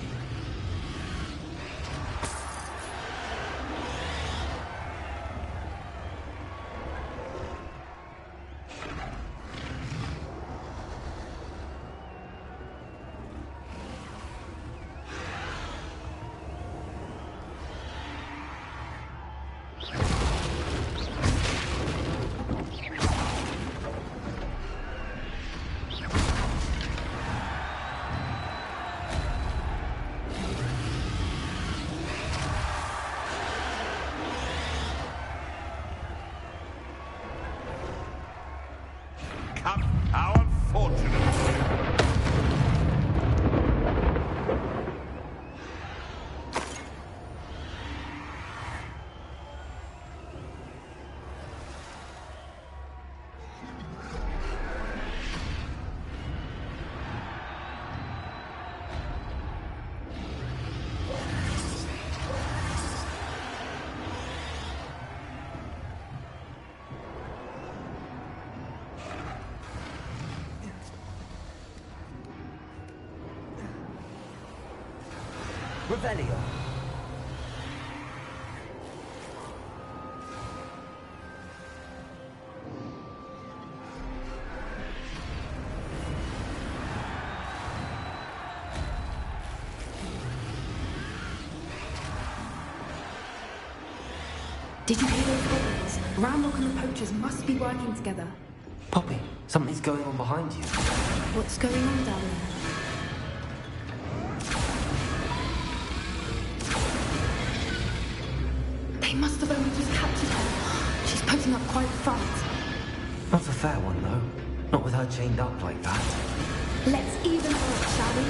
Come, how unfortunate. Revelio. Did you hear those goblins? Ramrock and the poachers must be working together. Poppy, something's going on behind you. What's going on down there? They must have only just captured her. She's putting up quite a fight. Not a fair one, though. Not with her chained up like that. Let's even her up, shall we?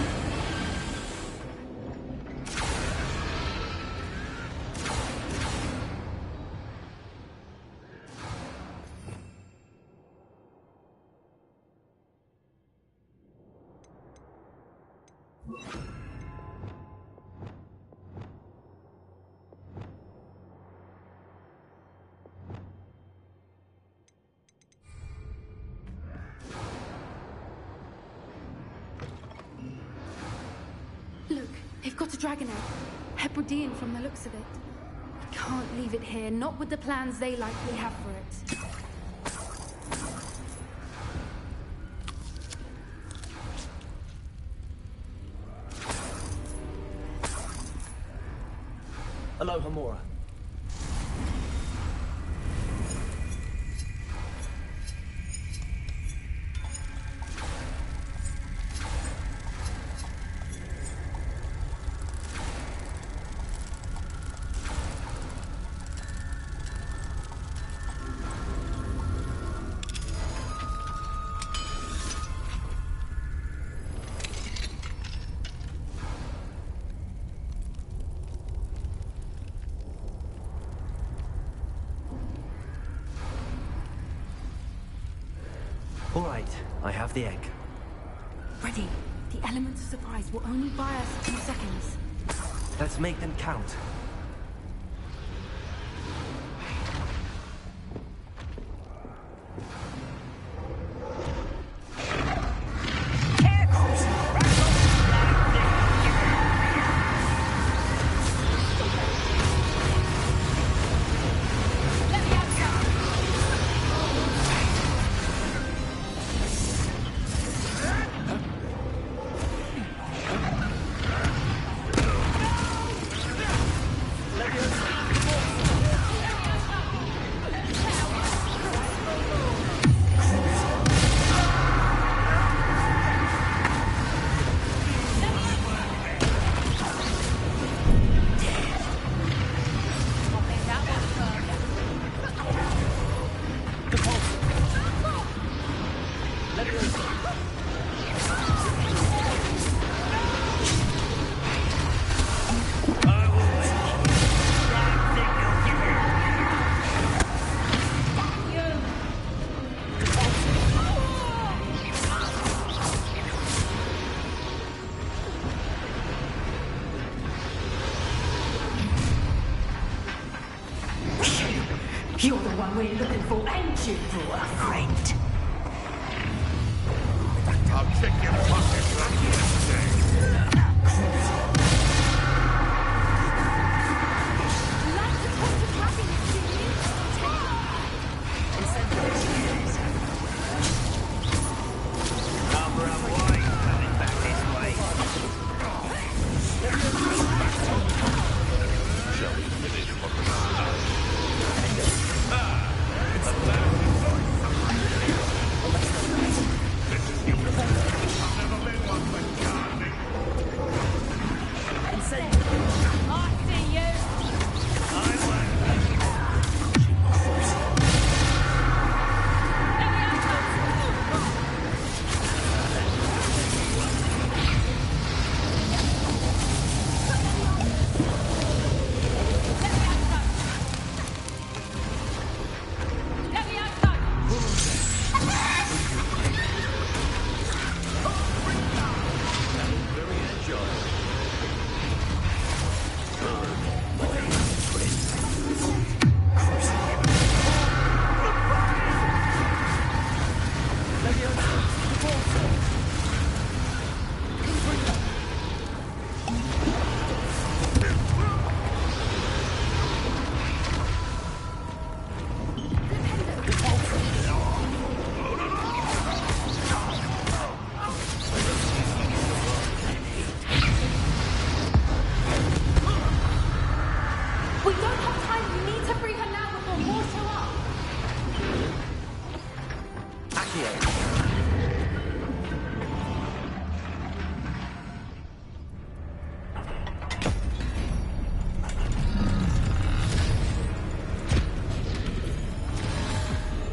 Look, they've got a dragon egg. Hebridean from the looks of it. We can't leave it here, not with the plans they likely have for it. Aloha, Mora. All right, I have the egg. Ready. The element of surprise will only buy us 2 seconds. Let's make them count. You're the one we're looking for, ain't you, poor friend? I'll check your pockets like yesterday.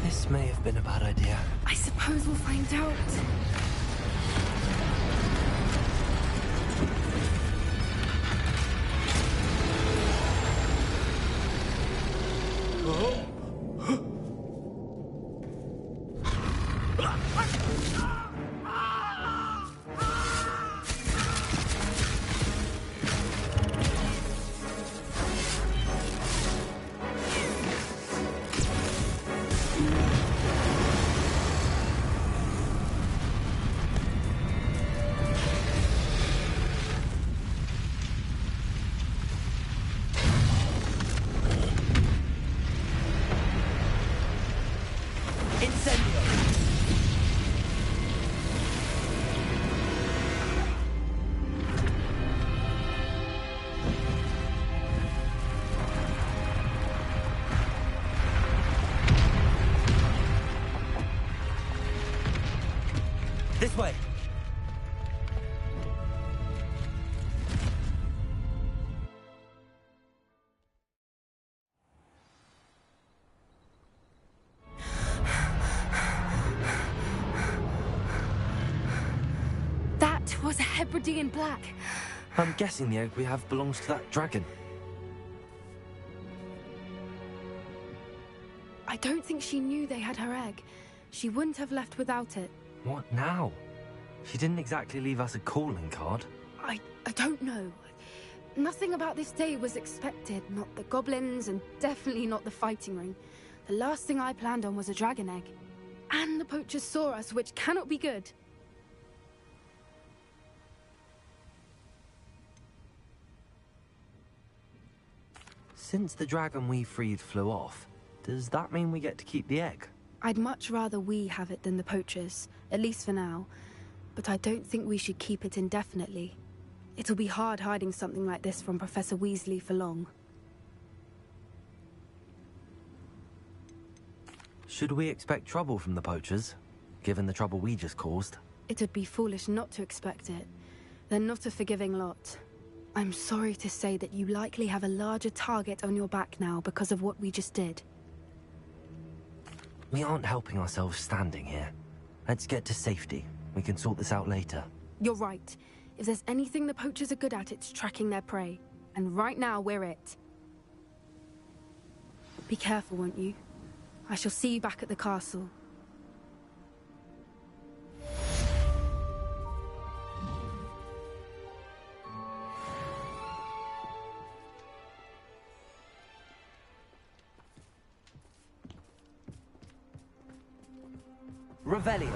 This may have been a bad idea. I suppose we'll find out. This way. That was a Hebridean black. I'm guessing the egg we have belongs to that dragon. I don't think she knew they had her egg. She wouldn't have left without it. What now? She didn't exactly leave us a calling card. I don't know. Nothing about this day was expected. Not the goblins, and definitely not the fighting ring. The last thing I planned on was a dragon egg. And the poachers saw us, which cannot be good. Since the dragon we freed flew off, does that mean we get to keep the egg? I'd much rather we have it than the poachers, at least for now. But I don't think we should keep it indefinitely. It'll be hard hiding something like this from Professor Weasley for long. Should we expect trouble from the poachers, given the trouble we just caused? It'd be foolish not to expect it. They're not a forgiving lot. I'm sorry to say that you likely have a larger target on your back now because of what we just did. We aren't helping ourselves standing here. Let's get to safety. We can sort this out later. You're right. If there's anything the poachers are good at, it's tracking their prey. And right now, we're it. Be careful, won't you? I shall see you back at the castle. Revelio.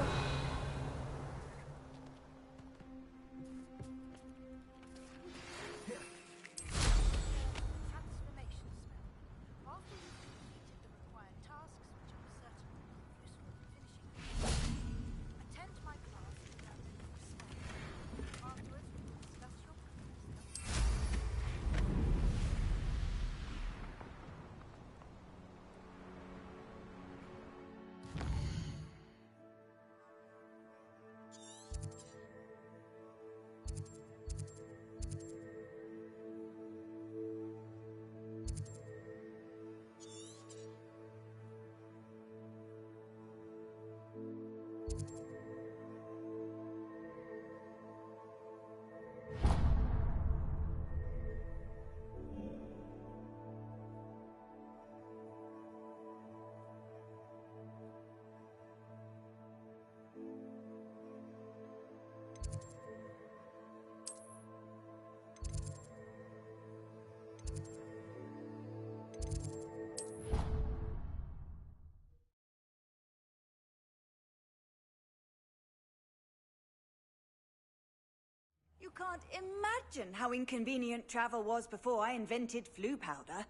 You can't imagine how inconvenient travel was before I invented flu powder.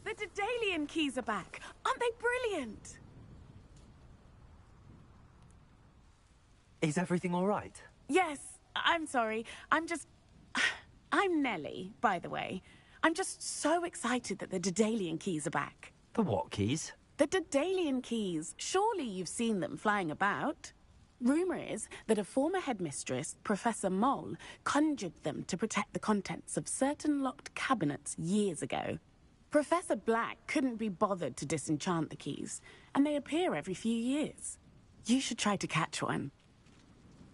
The Daedalian keys are back. Aren't they brilliant? Is everything all right? Yes, I'm sorry. I'm Nellie, by the way. I'm just so excited that the Daedalian keys are back. The what keys? The Daedalian keys. Surely you've seen them flying about. Rumour is that a former headmistress, Professor Moll, conjured them to protect the contents of certain locked cabinets years ago. Professor Black couldn't be bothered to disenchant the keys, and they appear every few years. You should try to catch one.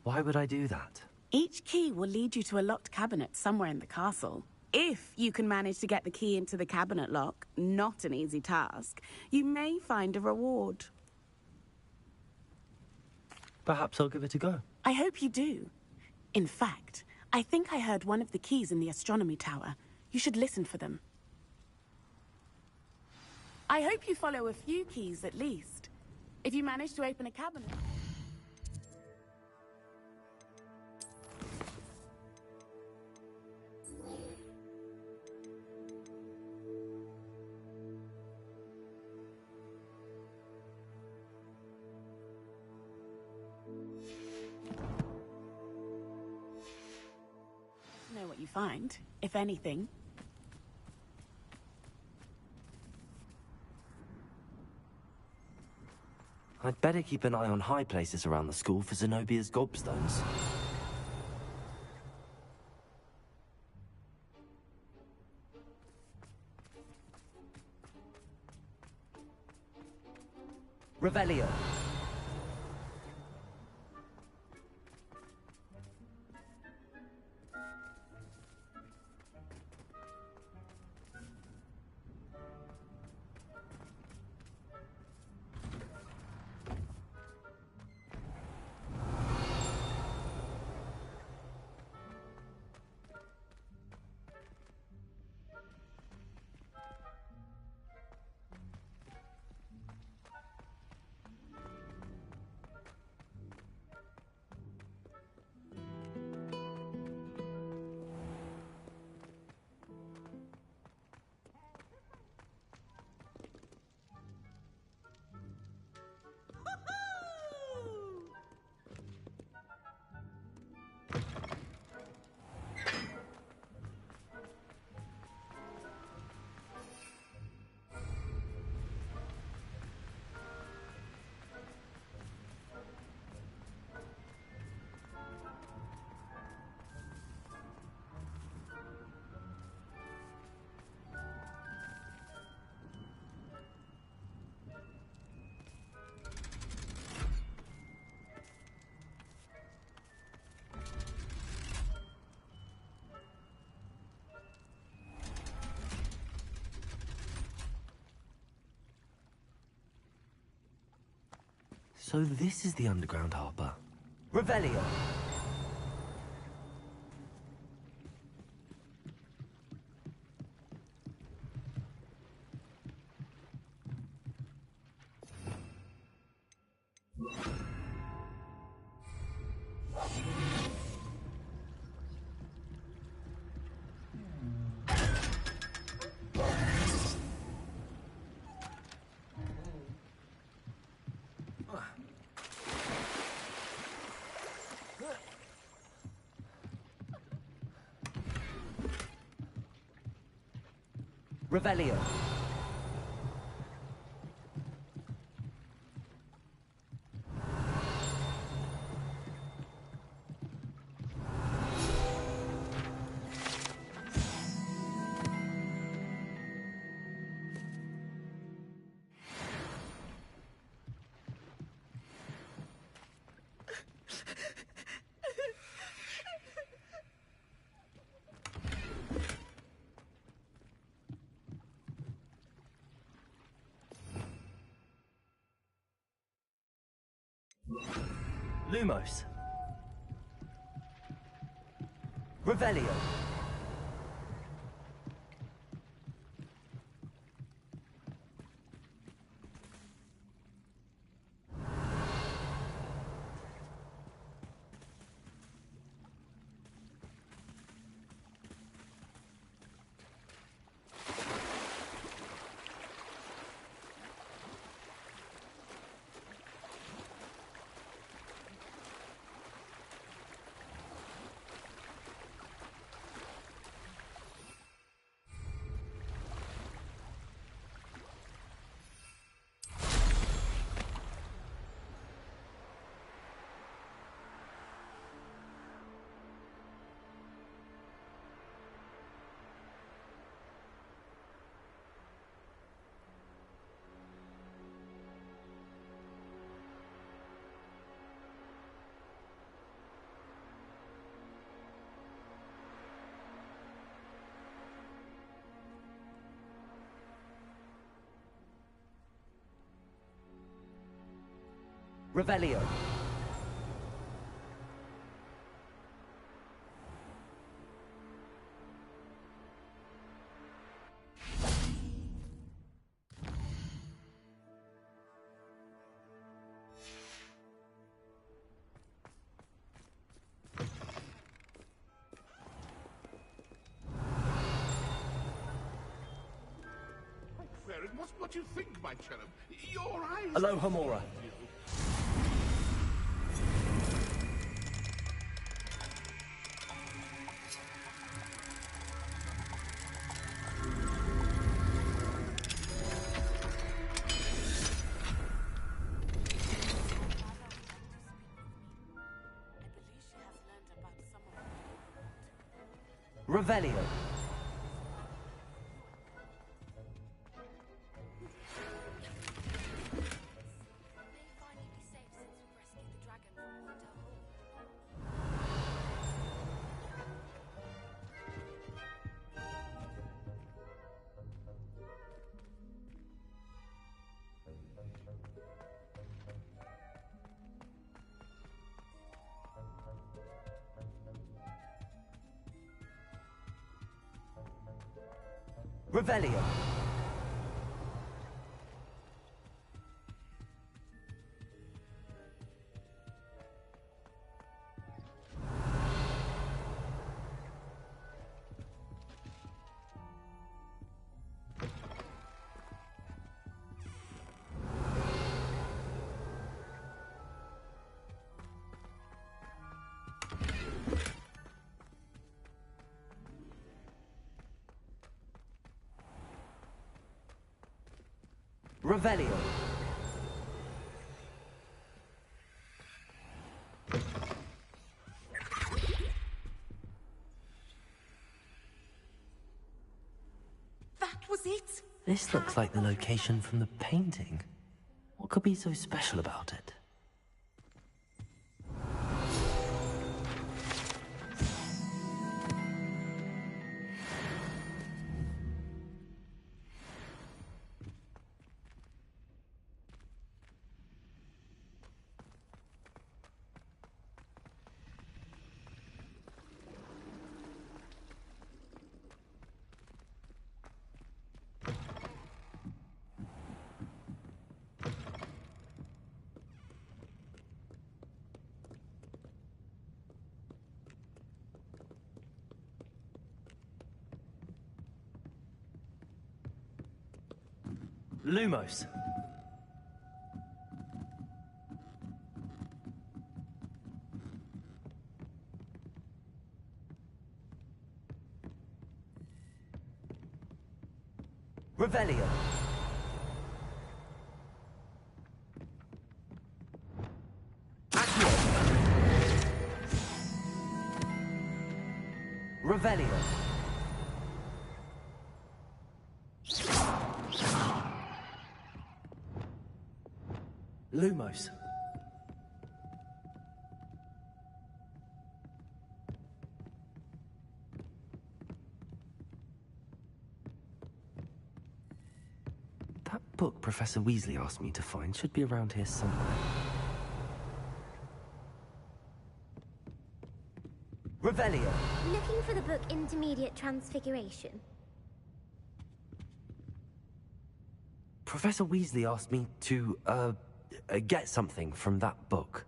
Why would I do that? Each key will lead you to a locked cabinet somewhere in the castle. If you can manage to get the key into the cabinet lock, not an easy task, you may find a reward. Perhaps I'll give it a go. I hope you do. In fact, I think I heard one of the keys in the astronomy tower. You should listen for them. I hope you follow a few keys at least. If you manage to open a cabinet... Know what you find, if anything. I'd better keep an eye on high places around the school for Zenobia's gobstones. Revelio. So this is the underground harbour. Revelio. Revelio. Lumos. Revelio. Revelio. Fair, it wasn't what you think, my cherub. Your eyes... Aloha Mora. Revelio. Revelio. Revelio. That was it? This looks like the location from the painting. What could be so special about it? Lumos. Revelio. Accio. Revelio. Lumos. That book Professor Weasley asked me to find should be around here somewhere. Revelio. Looking for the book Intermediate Transfiguration. Professor Weasley asked me to, get something from that book.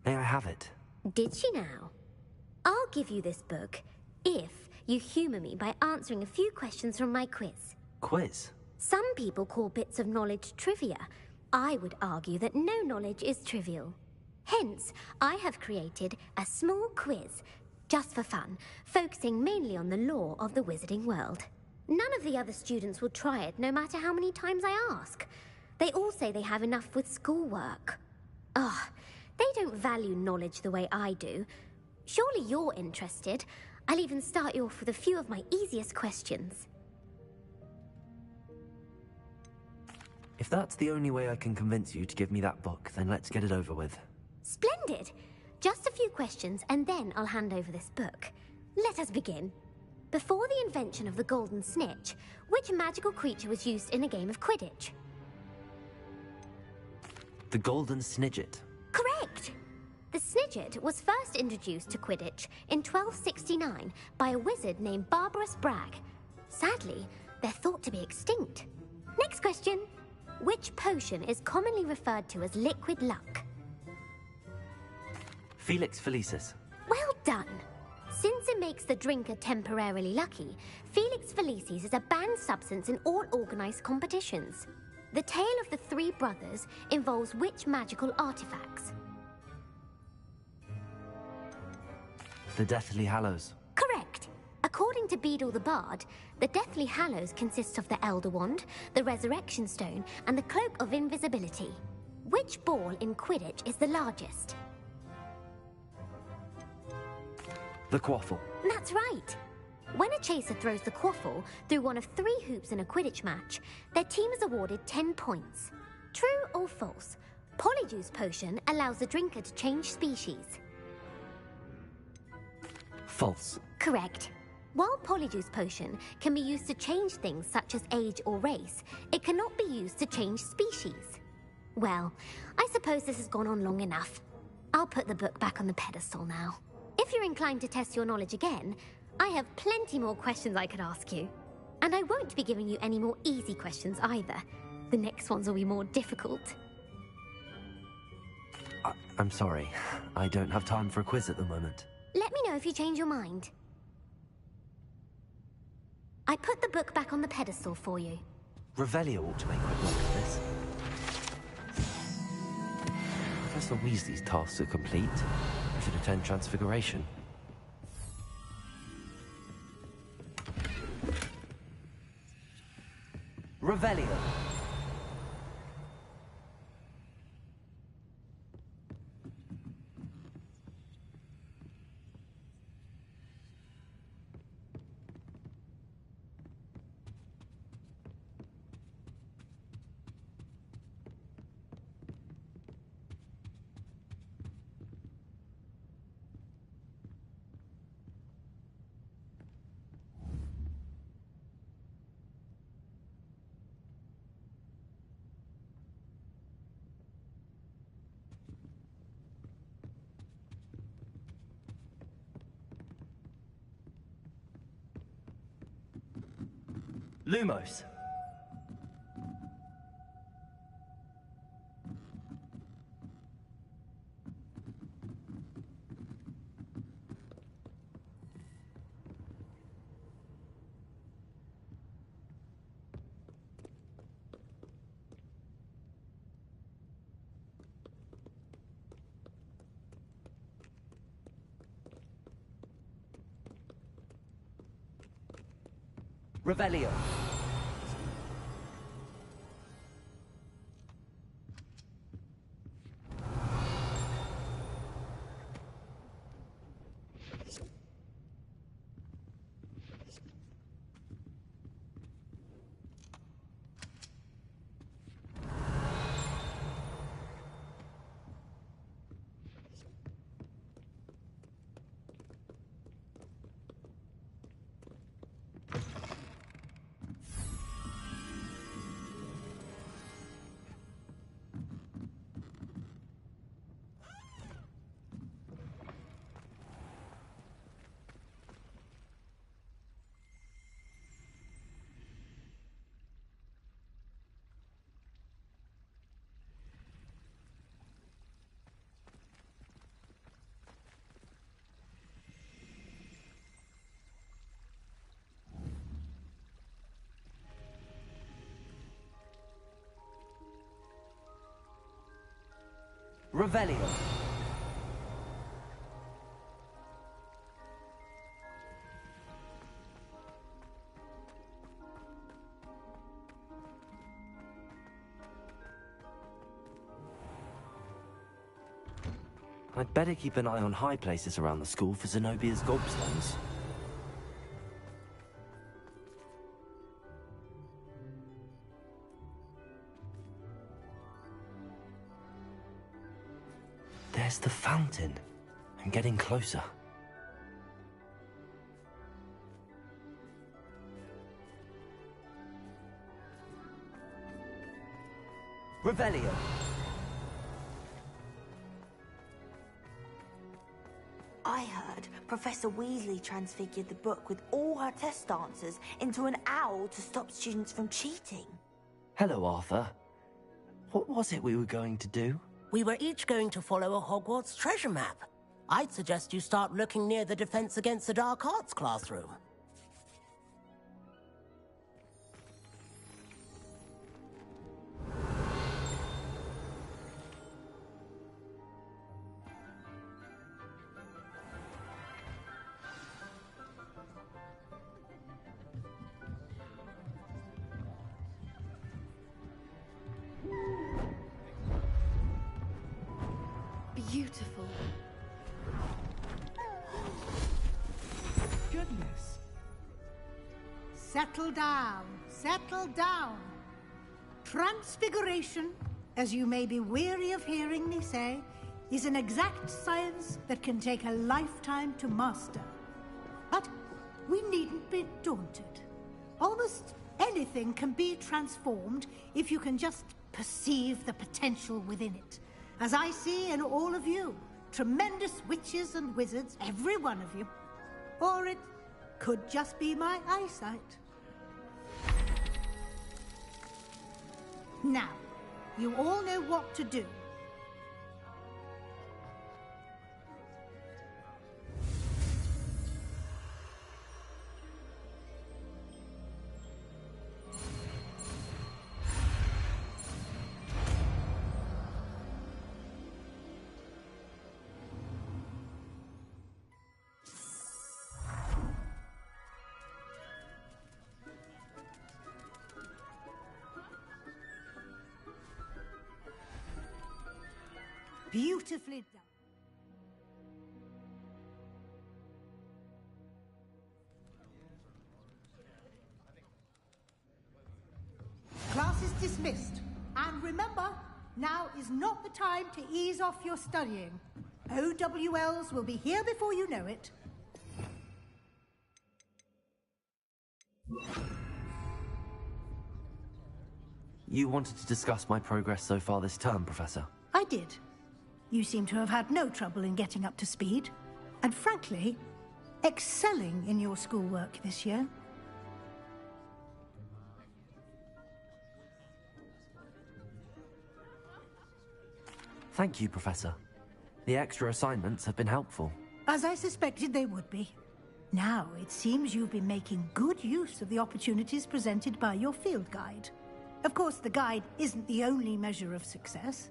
May I have it? Did she now? I'll give you this book if you humour me by answering a few questions from my quiz. Quiz? Some people call bits of knowledge trivia. I would argue that no knowledge is trivial. Hence, I have created a small quiz, just for fun, focusing mainly on the lore of the wizarding world. None of the other students will try it, no matter how many times I ask. They all say they have enough with schoolwork. Ugh, they don't value knowledge the way I do. Surely you're interested. I'll even start you off with a few of my easiest questions. If that's the only way I can convince you to give me that book, then let's get it over with. Splendid! Just a few questions, and then I'll hand over this book. Let us begin. Before the invention of the golden snitch, which magical creature was used in a game of Quidditch? The golden snidget. Correct! The snidget was first introduced to Quidditch in 1269 by a wizard named Barbarous Bragg. Sadly, they're thought to be extinct. Next question. Which potion is commonly referred to as liquid luck? Felix Felicis. Well done! Since it makes the drinker temporarily lucky, Felix Felicis is a banned substance in all organised competitions. The tale of the three brothers involves which magical artifacts? The Deathly Hallows. Correct! According to Beadle the Bard, the Deathly Hallows consists of the Elder Wand, the Resurrection Stone, and the Cloak of Invisibility. Which ball in Quidditch is the largest? The Quaffle. That's right! When a chaser throws the quaffle through one of 3 hoops in a Quidditch match, their team is awarded 10 points. True or false? Polyjuice Potion allows the drinker to change species. False. Correct. While Polyjuice Potion can be used to change things such as age or race, it cannot be used to change species. Well, I suppose this has gone on long enough. I'll put the book back on the pedestal now. If you're inclined to test your knowledge again, I have plenty more questions I could ask you. And I won't be giving you any more easy questions either. The next ones will be more difficult. I'm sorry. I don't have time for a quiz at the moment. Let me know if you change your mind. I put the book back on the pedestal for you. Revelio ought to make quick work of this. Professor Weasley's tasks are complete. I should attend Transfiguration. Revelio. Lumos. Revelio. Revelio. I'd better keep an eye on high places around the school for Zenobia's gobstones. There's the fountain. I'm getting closer. Revelio. I heard Professor Weasley transfigured the book with all her test answers into an owl to stop students from cheating. Hello, Arthur. What was it we were going to do? We were each going to follow a Hogwarts treasure map. I'd suggest you start looking near the Defense Against the Dark Arts classroom. Beautiful. Goodness. Settle down. Settle down. Transfiguration, as you may be weary of hearing me say, is an exact science that can take a lifetime to master. But we needn't be daunted. Almost anything can be transformed if you can just perceive the potential within it. As I see in all of you, tremendous witches and wizards, every one of you. Or it could just be my eyesight. Now, you all know what to do. Beautifully done. Class is dismissed. And remember, now is not the time to ease off your studying. OWLs will be here before you know it. You wanted to discuss my progress so far this term, Professor? I did. You seem to have had no trouble in getting up to speed. And frankly, excelling in your schoolwork this year. Thank you, Professor. The extra assignments have been helpful. As I suspected they would be. Now, it seems you've been making good use of the opportunities presented by your field guide. Of course, the guide isn't the only measure of success.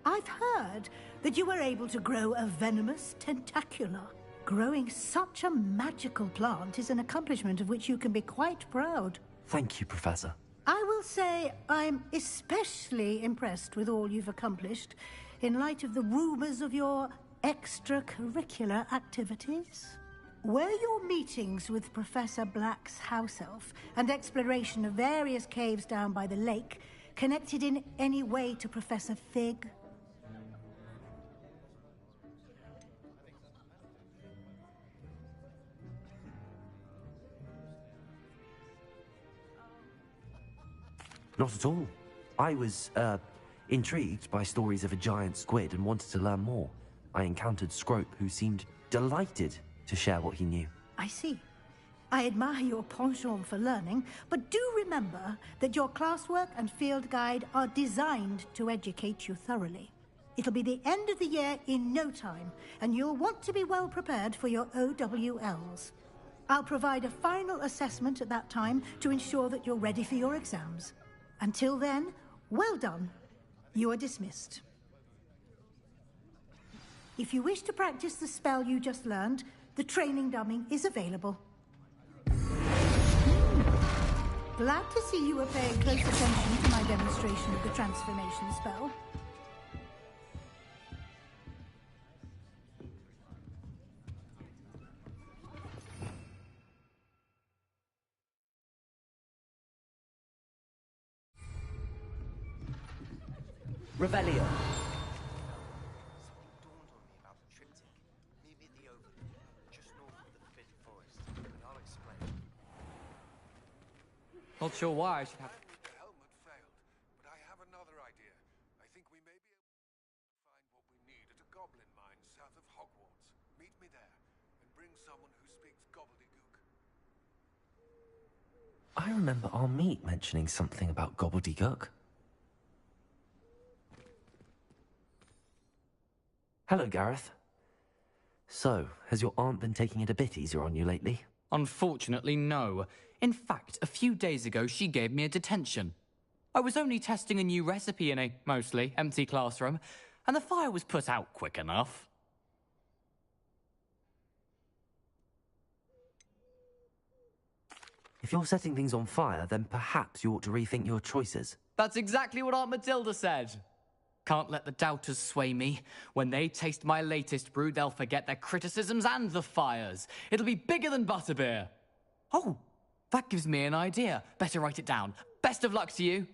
I've heard that you were able to grow a venomous tentacula. Growing such a magical plant is an accomplishment of which you can be quite proud. Thank you, Professor. I will say I'm especially impressed with all you've accomplished in light of the rumors of your extracurricular activities. Were your meetings with Professor Black's house elf and exploration of various caves down by the lake connected in any way to Professor Fig? Not at all. I was, intrigued by stories of a giant squid and wanted to learn more. I encountered Scrope, who seemed delighted to share what he knew. I see. I admire your penchant for learning, but do remember that your classwork and field guide are designed to educate you thoroughly. It'll be the end of the year in no time, and you'll want to be well prepared for your OWLs. I'll provide a final assessment at that time to ensure that you're ready for your exams. Until then, well done. You are dismissed. If you wish to practice the spell you just learned, the training dummy is available. Glad to see you are paying close attention to my demonstration of the transformation spell. Revelio. Not sure why I should have... The helmet failed, but I have another idea. I think we may be able to find what we need at a goblin mine south of Hogwarts. Meet me there, and bring someone who speaks gobbledygook. I remember our meet mentioning something about gobbledygook. Hello, Gareth. So, has your aunt been taking it a bit easier on you lately? Unfortunately, no. In fact, a few days ago, she gave me a detention. I was only testing a new recipe in a mostly empty classroom, and the fire was put out quick enough. If you're setting things on fire, then perhaps you ought to rethink your choices. That's exactly what Aunt Matilda said. Can't let the doubters sway me. When they taste my latest brew, they'll forget their criticisms and the fires. It'll be bigger than butterbeer. Oh, that gives me an idea. Better write it down. Best of luck to you.